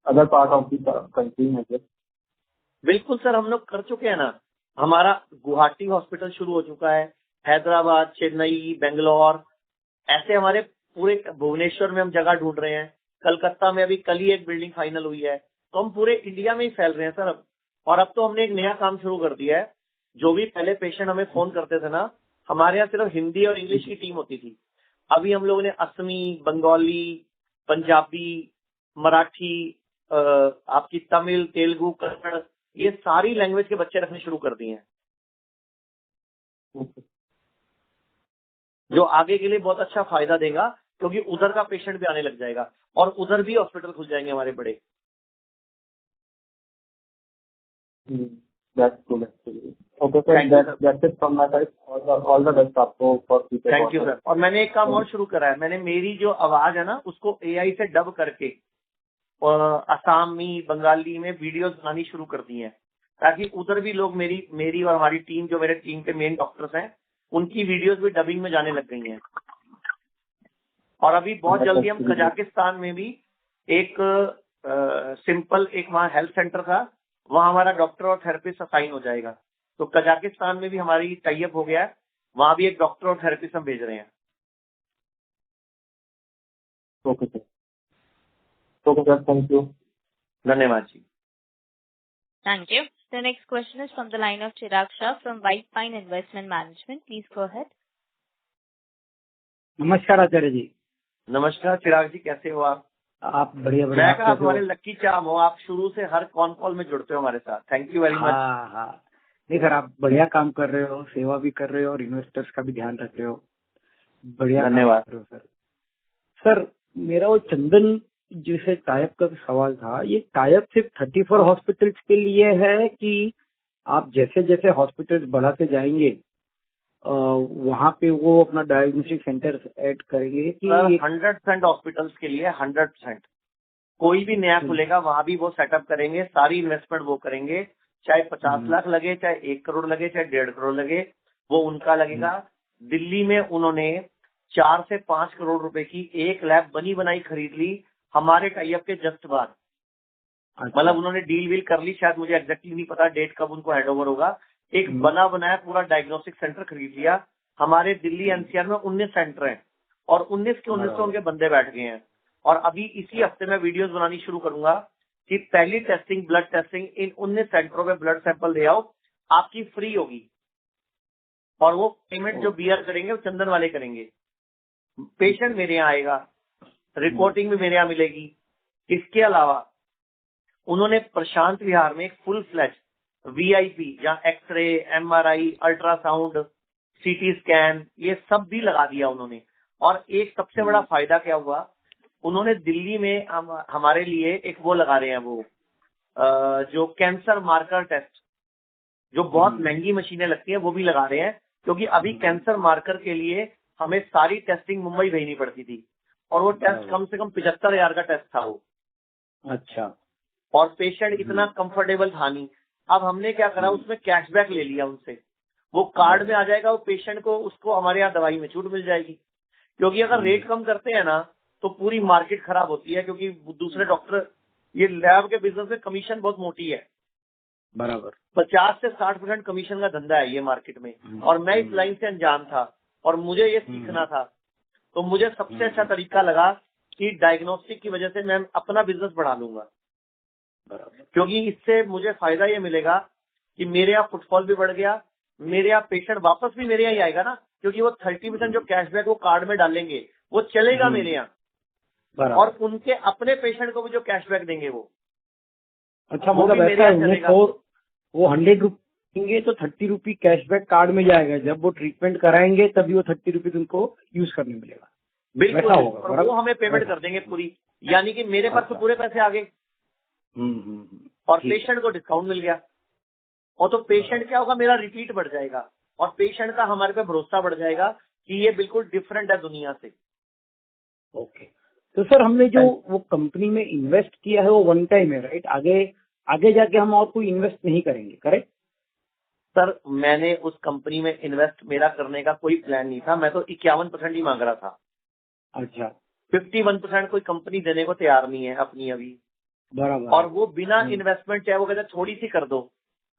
other part of the country में? बिल्कुल सर, हम लोग कर चुके हैं ना। हमारा गुवाहाटी हॉस्पिटल शुरू हो चुका है, हैदराबाद, चेन्नई, बेंगलोर, ऐसे हमारे पूरे भुवनेश्वर में हम जगह ढूंढ रहे हैं। कलकत्ता में अभी कल ही एक बिल्डिंग फाइनल हुई है, तो हम पूरे इंडिया में ही फैल रहे हैं सर अब। और अब तो हमने एक नया काम शुरू कर दिया है, जो भी पहले पेशेंट हमें फोन करते थे ना, हमारे यहाँ सिर्फ हिंदी और इंग्लिश की टीम होती थी। अभी हम लोगों ने असमी, बंगाली, पंजाबी, मराठी, आपकी तमिल, तेलुगु, कन्नड़, ये सारी लैंग्वेज के बच्चे रखने शुरू कर दिए हैं, जो आगे के लिए बहुत अच्छा फायदा देगा, क्योंकि उधर का पेशेंट भी आने लग जाएगा और उधर भी हॉस्पिटल खुल जाएंगे हमारे बड़े। Thank you sir. और मैंने एक काम और शुरू करा है, मैंने मेरी जो आवाज है ना उसको AI से डब करके असमी, बंगाली में वीडियोस बनानी शुरू कर दी हैं, ताकि उधर भी लोग मेरी और हमारी टीम, जो मेरे टीम के मेन डॉक्टर्स हैं, उनकी वीडियोस भी डबिंग में जाने लग गई हैं। और अभी बहुत जल्दी हम कजाकिस्तान में भी एक सिंपल एक वहाँ हेल्थ सेंटर था, वहाँ हमारा डॉक्टर और थेरेपिस्ट असाइन हो जाएगा। तो कजाकिस्तान में भी हमारी टाई अप हो गया है, वहाँ भी एक डॉक्टर और थेरेपिस्ट हम भेज रहे हैं। Okay sir, thank you. धन्यवाद जी। Thank you. The next question is from the line of Chirag Shah from White Pine Investment Management. Please go ahead. नमस्कार आचार्य जी। नमस्कार चिराग जी, कैसे हो आप? बढ़िया बढ़िया। मैं कहा हमारे लक्की चाम हो, आप शुरू से हर कॉन कॉल में जुड़ते हो हमारे साथ। Thank you very much. हाँ, नहीं सर, आप बढ़िया काम कर रहे हो, सेवा भी कर रहे हो और इन्वेस्टर्स का भी ध्यान रख रहे हो। बढ़िया धन्यवाद। कर रहे हो सर। मेरा वो चंदन जैसे टाइप का सवाल था, ये टाइप सिर्फ 34 हॉस्पिटल्स के लिए है कि आप जैसे जैसे हॉस्पिटल्स बढ़ाते जाएंगे वहाँ पे वो अपना डायग्नोस्टिक सेंटर ऐड करेंगे कि 100% हॉस्पिटल्स के लिए 100%। कोई भी नया खुलेगा वहाँ भी वो सेटअप करेंगे, सारी इन्वेस्टमेंट वो करेंगे, चाहे 50 लाख लगे, चाहे 1 करोड़ लगे, चाहे 1.5 करोड़ लगे, वो उनका लगेगा। दिल्ली में उन्होंने 4 से 5 करोड़ रुपए की एक लैब बनी बनाई खरीद ली हमारे टाइप के जस्ट बाद। मतलब उन्होंने डील वील कर ली, शायद मुझे एग्जैक्टली नहीं पता डेट कब उनको हैंडओवर होगा। एक बना बनाया पूरा डायग्नोस्टिक सेंटर खरीद लिया। हमारे दिल्ली एनसीआर में 19 सेंटर हैं और 19 के 19 उनके बंदे बैठ गए हैं। और अभी इसी हफ्ते में वीडियोस बनानी शुरू करूंगा कि पहली टेस्टिंग, ब्लड टेस्टिंग इन 19 सेंटरों में ब्लड सैंपल ले आओ, आपकी फ्री होगी। और वो पेमेंट जो बीआर करेंगे वो चंदन वाले करेंगे। पेशेंट मेरे यहाँ आएगा, रिपोर्टिंग भी मेरे यहाँ मिलेगी। इसके अलावा उन्होंने प्रशांत विहार में एक फुल फ्लैश वीआईपी जहाँ x-ray, MRI, ultrasound, CT scan ये सब भी लगा दिया उन्होंने। और एक सबसे बड़ा फायदा क्या हुआ, उन्होंने दिल्ली में हमारे लिए एक वो लगा रहे हैं, वो जो कैंसर मार्कर टेस्ट, जो बहुत महंगी मशीनें लगती हैं, वो भी लगा रहे हैं। क्योंकि अभी कैंसर मार्कर के लिए हमें सारी टेस्टिंग मुंबई भेजनी पड़ती थी और वो टेस्ट कम से कम 75,000 का टेस्ट था वो। अच्छा। और पेशेंट इतना कंफर्टेबल था नहीं। अब हमने क्या करा, उसमें कैशबैक ले लिया उनसे, वो कार्ड में आ जाएगा, वो पेशेंट को उसको हमारे यहाँ दवाई में छूट मिल जाएगी। क्योंकि अगर रेट कम करते हैं ना तो पूरी मार्केट खराब होती है, क्योंकि दूसरे डॉक्टर, ये लैब के बिजनेस में कमीशन बहुत मोटी है, बराबर 50 से 60% कमीशन का धंधा है ये मार्केट में। और मैं इस लाइन से अनजान था और मुझे ये सीखना था, तो मुझे सबसे अच्छा तरीका लगा कि डायग्नोस्टिक की वजह से मैं अपना बिजनेस बढ़ा लूंगा। क्योंकि इससे मुझे फायदा ये मिलेगा कि मेरे यहाँ फुटफॉल भी बढ़ गया, मेरे यहाँ पेशेंट वापस भी मेरे यहाँ ही आएगा ना, क्योंकि वो 30% जो कैशबैक वो कार्ड में डालेंगे वो चलेगा मेरे यहाँ, और उनके अपने पेशेंट को भी जो कैशबैक देंगे वो। अच्छा, मतलब ऐसा है, वो 100 रुपये देंगे तो 30 रुपये कैशबैक कार्ड में जाएगा, जब वो ट्रीटमेंट कराएंगे तभी वो 30 रुपीज उनको यूज करने मिलेगा। बिल्कुल, और वो हमें पेमेंट कर देंगे पूरी, यानी कि मेरे पास तो पूरे पैसे आ गए और पेशेंट को डिस्काउंट मिल गया। और तो पेशेंट क्या होगा, मेरा रिपीट बढ़ जाएगा और पेशेंट का हमारे पे भरोसा बढ़ जाएगा कि ये बिल्कुल डिफरेंट है दुनिया से। ओके, तो सर हमने जो वो कंपनी में इन्वेस्ट किया है वो वन टाइम है, राइट? आगे जाके हम और कोई इन्वेस्ट नहीं करेंगे, करेक्ट? सर मैंने उस कंपनी में इन्वेस्ट मेरा करने का कोई प्लान नहीं था, मैं तो 51% ही मांग रहा था। अच्छा, 51% कोई कंपनी देने को तैयार नहीं है अपनी अभी, बराबर। और वो बिना इन्वेस्टमेंट, चाहे वो कहते हैं थोड़ी सी कर दो,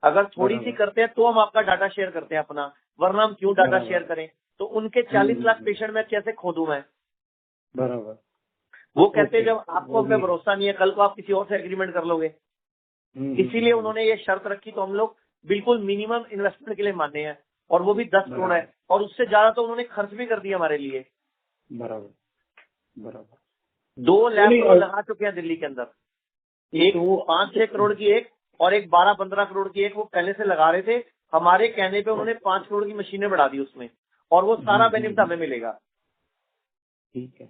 अगर थोड़ी सी करते हैं तो हम आपका डाटा शेयर करते हैं अपना, वरना हम क्यों डाटा शेयर करें? तो उनके 40 लाख पेशेंट में कैसे खो दूं मैं? बराबर। वो कहते हैं जब आपको हम पे भरोसा नहीं है, कल को आप किसी और से एग्रीमेंट कर लोगे। इसीलिए उन्होंने ये शर्त रखी, तो हम लोग बिल्कुल मिनिमम इन्वेस्टमेंट के लिए माने हैं, और वो भी 10 करोड़ है, और उससे ज्यादा तो उन्होंने खर्च भी कर दिया हमारे लिए। बराबर। 2 लैब लगा चुके हैं दिल्ली के अंदर, एक 5-6 करोड़ की एक, और एक 12-15 करोड़ की एक, वो पहले से लगा रहे थे। हमारे कहने पे उन्होंने 5 करोड़ की मशीनें बढ़ा दी उसमें, और वो सारा बेनिफिट हमें मिलेगा। ठीक है,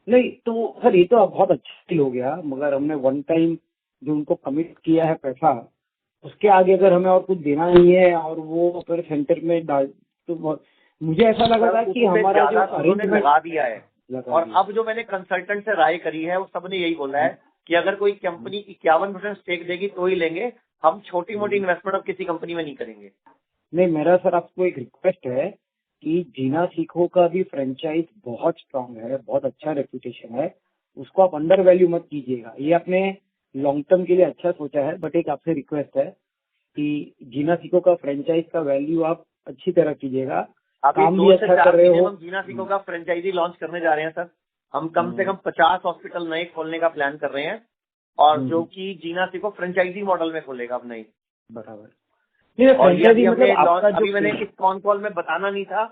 नहीं तो सर ये तो बहुत अच्छा हो गया, मगर हमने वन टाइम जो उनको कमिट किया है पैसा, उसके आगे अगर हमें और कुछ देना नहीं है और वो फिर सेंटर में डाल, तो मुझे ऐसा लगा था कि हमारा जो अरेंजमेंट लगा दिया है। और अब जो मैंने कंसल्टेंट से राय करी है, वो सबने यही बोला है कि अगर कोई कंपनी 51% स्टेक देगी तो ही लेंगे, हम छोटी मोटी इन्वेस्टमेंट अब किसी कंपनी में नहीं करेंगे। नहीं, मेरा सर आपको एक रिक्वेस्ट है कि जीना सीखो का भी फ्रेंचाइज बहुत स्ट्रांग है, बहुत अच्छा रेपुटेशन है, उसको आप अंडर वैल्यू मत कीजिएगा। ये आपने लॉन्ग टर्म के लिए अच्छा सोचा है, बट एक आपसे रिक्वेस्ट है कि जीना सीखो का फ्रेंचाइज का वैल्यू आप अच्छी तरह कीजिएगा। अभी काम भी 2 से अच्छा 4 कर रहे महीने हो। में हम जीना सीखो का फ्रेंचाइजी लॉन्च करने जा रहे हैं सर। हम कम से कम 50 हॉस्पिटल नए खोलने का प्लान कर रहे हैं, और जो कि जीना सीखो फ्रेंचाइजी मॉडल में खोलेगा अब नई। बराबर। और ये अभी हमने आपका अभी मैंने इस कॉन कॉल में बताना नहीं था,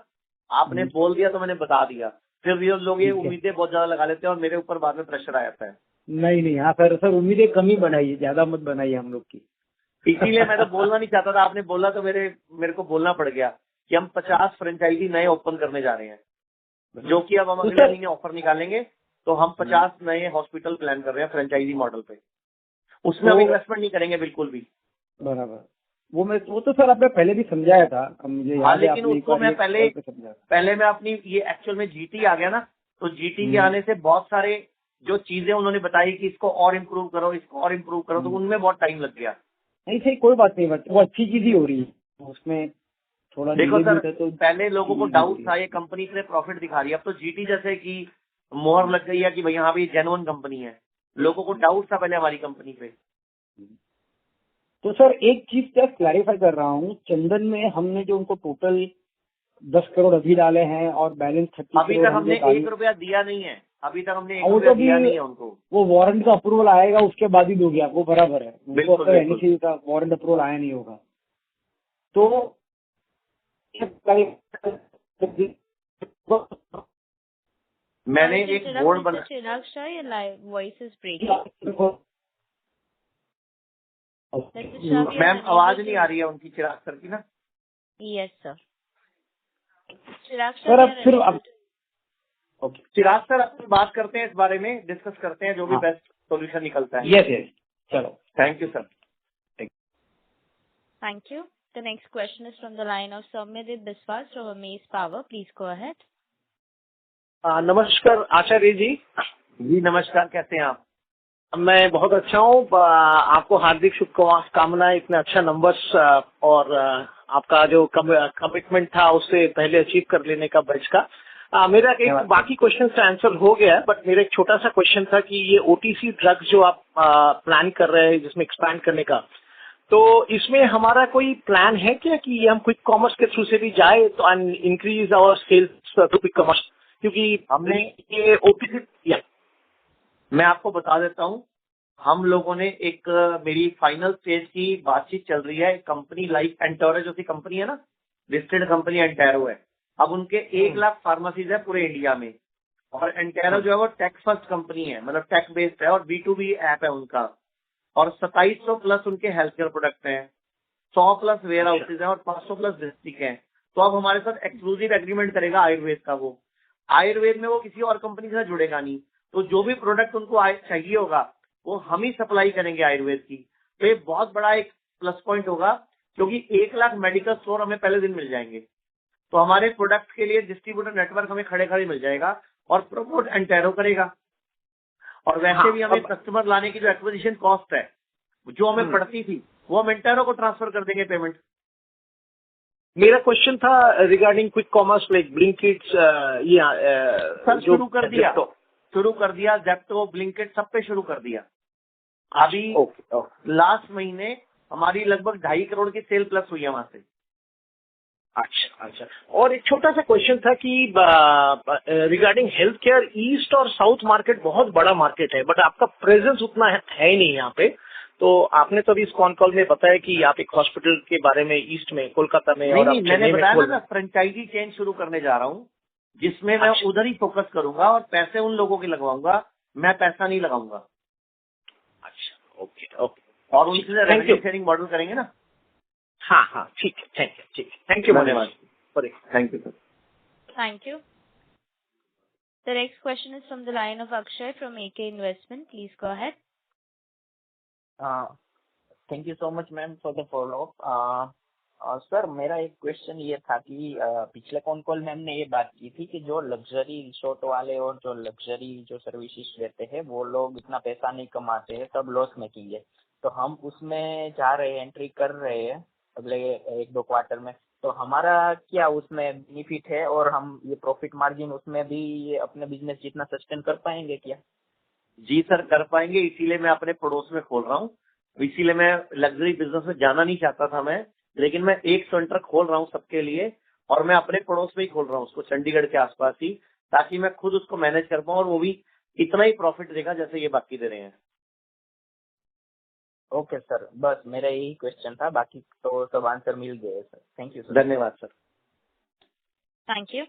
आपने बोल दिया तो मैंने बता दिया। फिर भी लोग ये उम्मीदें बहुत ज्यादा लगा लेते हैं और मेरे ऊपर बाद में प्रेशर आ जाता है। नहीं, हाँ सर उम्मीदें कम ही बनाइए, ज्यादा मत बनाइए हम लोग की। इसीलिए मैं तो बोलना नहीं चाहता था, आपने बोला तो मेरे को बोलना पड़ गया कि हम 50 फ्रेंचाइजी नए ओपन करने जा रहे हैं, जो कि अब हम अगले महीने ऑफर निकालेंगे। तो हम 50 नए हॉस्पिटल प्लान कर रहे हैं फ्रेंचाइजी मॉडल पे। उसमें हम इन्वेस्टमेंट नहीं करेंगे बिल्कुल भी। बराबर। वो तो सर आपने पहले भी समझाया था, अब मुझे याद है। लेकिन उसको मैं पहले मैं अपनी ये एक्चुअल में जीटी आ गया ना, तो जीटी के आने से बहुत सारे जो चीजें उन्होंने बताई कि इसको और इम्प्रूव करो, इसको और इम्प्रूव करो, तो उनमें बहुत टाइम लग गया। नहीं सही, कोई बात नहीं, वो अच्छी चीज ही हो रही है। उसमें थोड़ा देखो सर, तो पहले लोगों को डाउट था ये कंपनी इतने प्रॉफिट दिखा रही है, अब तो जीटी जैसे कि मोहर लग गई है कि भाई यहाँ भी जेन्युइन कंपनी है। लोगों को डाउट था पहले हमारी कंपनी पे। तो सर एक चीज क्या क्लैरिफाई कर रहा हूँ, चंदन में हमने जो उनको टोटल 10 करोड़ अभी डाले हैं और बैलेंस 30 करोड़ अभी तक हमने 1 रुपया दिया नहीं है, अभी तक हमने 1 वो रुपया तो दिया नहीं है उनको। वो वारंट का अप्रूवल आएगा उसके बाद ही दोगे आपको, बराबर है। बिल्कुल, उनको एनईसी का वारंट अप्रूवल आया नहीं होगा तो मैंने एक बोर्ड बना। Chirag Shah, your live voice is breaking. Ma'am आवाज नहीं आ रही है उनकी, चिराग सर की ना। Yes sir. चिराग सर अब फिर ओके चिराग सर, अपन बात करते हैं इस बारे में, डिस्कस करते हैं जो भी बेस्ट सॉल्यूशन निकलता है। यस चलो, thank you sir. Thank you. The next question is from the line of Soumyadip Biswas from Amaze Power. Please go ahead. नमस्कार आचार्य जी। जी नमस्कार, कैसे हैं आप? मैं बहुत अच्छा हूँ। आपको हार्दिक शुभकामनाएं, इतने अच्छा नंबर्स और आपका जो कमिटमेंट था उससे पहले अचीव कर लेने का बैच का। मेरा एक बाकी क्वेश्चन का आंसर हो गया, बट मेरा एक छोटा सा क्वेश्चन था कि ये ओटीसी ड्रग्स जो आप प्लान कर रहे हैं जिसमें एक्सपैंड करने का, तो इसमें हमारा कोई प्लान है क्या कि हम क्विक कॉमर्स के थ्रू से भी जाए तो increase our sales to quick commerce, क्योंकि हमने ये ओटीसी मैं आपको बता देता हूँ, हम लोगों ने एक मेरी फाइनल स्टेज की बातचीत चल रही है। कंपनी लाइक एंटेरो जो सी कंपनी है ना, लिस्टेड कंपनी एंटेरो है। अब उनके 1 लाख फार्मेसीज है पूरे इंडिया में, और एंटेरो जो है वो टेक फर्स्ट कंपनी है, मतलब टेक बेस्ड है, और B2B ऐप है उनका, और 2700 प्लस उनके हेल्थ केयर प्रोडक्ट हैं, 100 प्लस वेयर हाउसेज हैं और 500 प्लस डिस्ट्रिक्ट हैं। तो अब हमारे साथ एक्सक्लूसिव एग्रीमेंट करेगा आयुर्वेद का। वो आयुर्वेद में वो किसी और कंपनी से जुड़ेगा नहीं, तो जो भी प्रोडक्ट उनको चाहिए होगा वो हम ही सप्लाई करेंगे आयुर्वेद की। तो ये बहुत बड़ा एक प्लस पॉइंट होगा, क्योंकि 1 लाख मेडिकल स्टोर हमें पहले दिन मिल जाएंगे। तो हमारे प्रोडक्ट के लिए डिस्ट्रीब्यूटर नेटवर्क हमें खड़े खड़े मिल जाएगा, और प्रमोट एंटेरो करेगा। और वैसे भी हमें कस्टमर लाने की जो एक्विजिशन कॉस्ट है जो हमें पड़ती थी, वो हम एंटेरो को ट्रांसफर कर देंगे पेमेंट। मेरा क्वेश्चन था regarding quick commerce like Blinkits, sir शुरू कर दिया, ज़ेप्टो, ब्लिंकिट सब पे शुरू कर दिया। अभी लास्ट महीने हमारी लगभग 2.5 करोड़ की सेल प्लस हुई है वहां से। अच्छा। और एक छोटा सा क्वेश्चन था कि रिगार्डिंग हेल्थ केयर, ईस्ट और साउथ मार्केट बहुत बड़ा मार्केट है, बट आपका प्रेजेंस उतना है नहीं यहाँ पे। तो आपने तो अभी इस कॉन कॉल में बताया कि आप एक हॉस्पिटल के बारे में ईस्ट में, कोलकाता में, और मैंने बताया ना, फ्रेंचाइजी चेन शुरू करने जा रहा हूँ, जिसमें मैं उधर ही फोकस करूंगा और पैसे उन लोगों के लगवाऊंगा, मैं पैसा नहीं लगाऊंगा। अच्छा, ओके। और उनसे रेवेन्यू शेयरिंग मॉडल करेंगे ना। हाँ, ठीक है, थैंक यू, धन्यवाद। Thank you sir. Thank you. The next question is from the line of Akshay from AK Investment. Please go ahead. Thank you so much ma'am for the follow up. Sir मेरा एक question ये था कि पिछले con call में हमने ये बात की थी कि जो लग्जरी रिसोर्ट वाले और जो लग्जरी जो सर्विसेज देते हैं वो लोग इतना पैसा नहीं कमाते हैं, सब लॉस मेकिंग है। तो हम उसमें जा रहे हैं, एंट्री कर रहे हैं, अगले 1-2 क्वार्टर में, तो हमारा क्या उसमें बेनिफिट है और हम ये प्रॉफिट मार्जिन उसमें भी ये अपने बिजनेस जितना सस्टेन कर पाएंगे क्या? जी सर, कर पाएंगे, इसीलिए मैं अपने पड़ोस में खोल रहा हूँ। इसीलिए मैं लग्जरी बिजनेस में जाना नहीं चाहता था मैं, लेकिन मैं एक सेंटर खोल रहा हूँ सबके लिए, और मैं अपने पड़ोस में ही खोल रहा हूँ उसको, चंडीगढ़ के आसपास ही, ताकि मैं खुद उसको मैनेज कर पाऊँ और वो भी इतना ही प्रॉफिट देगा जैसे ये बाकी दे रहे हैं। ओके सर, बस मेरा यही क्वेश्चन था, बाकी तो सब आंसर मिल गए सर। Thank you sir. धन्यवाद sir. Thank you.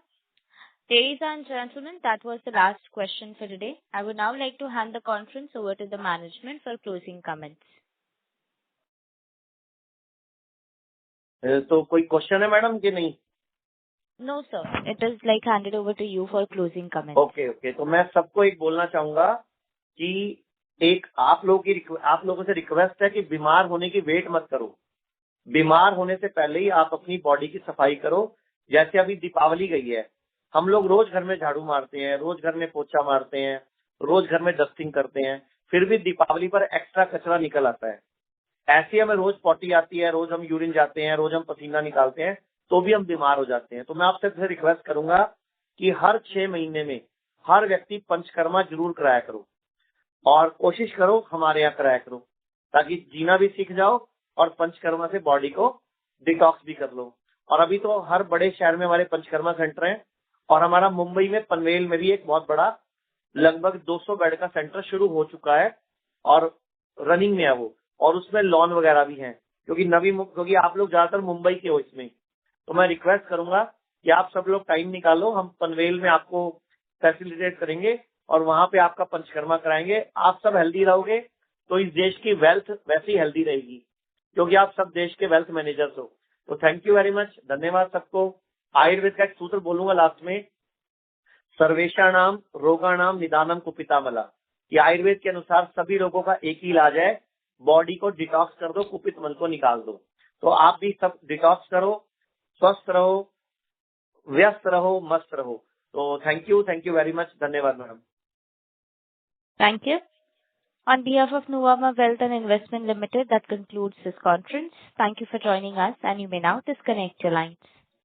Ladies and gentlemen, that was the last question for today. I would now like to hand the conference over to the management for closing comments. तो कोई question है madam कि नहीं? No, sir. It is like handed over to you for closing comments. Okay, तो मैं सबको एक बोलना चाहूंगा कि एक आप लोगों से रिक्वेस्ट है कि बीमार होने की वेट मत करो। बीमार होने से पहले ही आप अपनी बॉडी की सफाई करो। जैसे अभी दीपावली गई है, हम लोग रोज घर में झाड़ू मारते हैं, रोज घर में पोछा मारते हैं, रोज घर में डस्टिंग करते हैं, फिर भी दीपावली पर एक्स्ट्रा कचरा निकल आता है। ऐसे हमें रोज पॉटी आती है, रोज हम यूरिन जाते हैं, रोज हम पसीना निकालते हैं, तो भी हम बीमार हो जाते हैं। तो मैं आपसे रिक्वेस्ट करूंगा कि हर 6 महीने में हर व्यक्ति पंचकर्मा जरूर कराया करो, और कोशिश करो हमारे यहाँ कराया करो, ताकि जीना भी सीख जाओ और पंचकर्मा से बॉडी को डिटॉक्स भी कर लो। और अभी तो हर बड़े शहर में हमारे पंचकर्मा सेंटर हैं, और हमारा मुंबई में पनवेल में भी एक बहुत बड़ा लगभग 200 बेड का सेंटर शुरू हो चुका है और रनिंग में है वो, और उसमें लॉन वगैरह भी हैं, क्योंकि आप लोग ज्यादातर मुंबई के हो इसमें। तो मैं रिक्वेस्ट करूंगा कि आप सब लोग टाइम निकालो, हम पनवेल में आपको फैसिलिटेट करेंगे और वहां पे आपका पंचकर्मा कराएंगे। आप सब हेल्दी रहोगे तो इस देश की वेल्थ वैसे ही हेल्दी रहेगी, क्योंकि आप सब देश के वेल्थ मैनेजर्स हो। तो थैंक यू वेरी मच, धन्यवाद सबको। आयुर्वेद का एक सूत्र बोलूंगा लास्ट में, सर्वेशानाम रोगाणाम निदानम कुपितामला। कि आयुर्वेद के अनुसार सभी रोगों का एक ही इलाज है, बॉडी को डिटॉक्स कर दो, कुपित मल को निकाल दो। तो आप भी सब डिटॉक्स करो, स्वस्थ रहो, व्यस्त रहो, मस्त रहो। तो थैंक यू वेरी मच, धन्यवाद madam. Thank you. On behalf of Nuvama Wealth and Investment Limited, that concludes this conference. Thank you for joining us, and you may now disconnect your lines.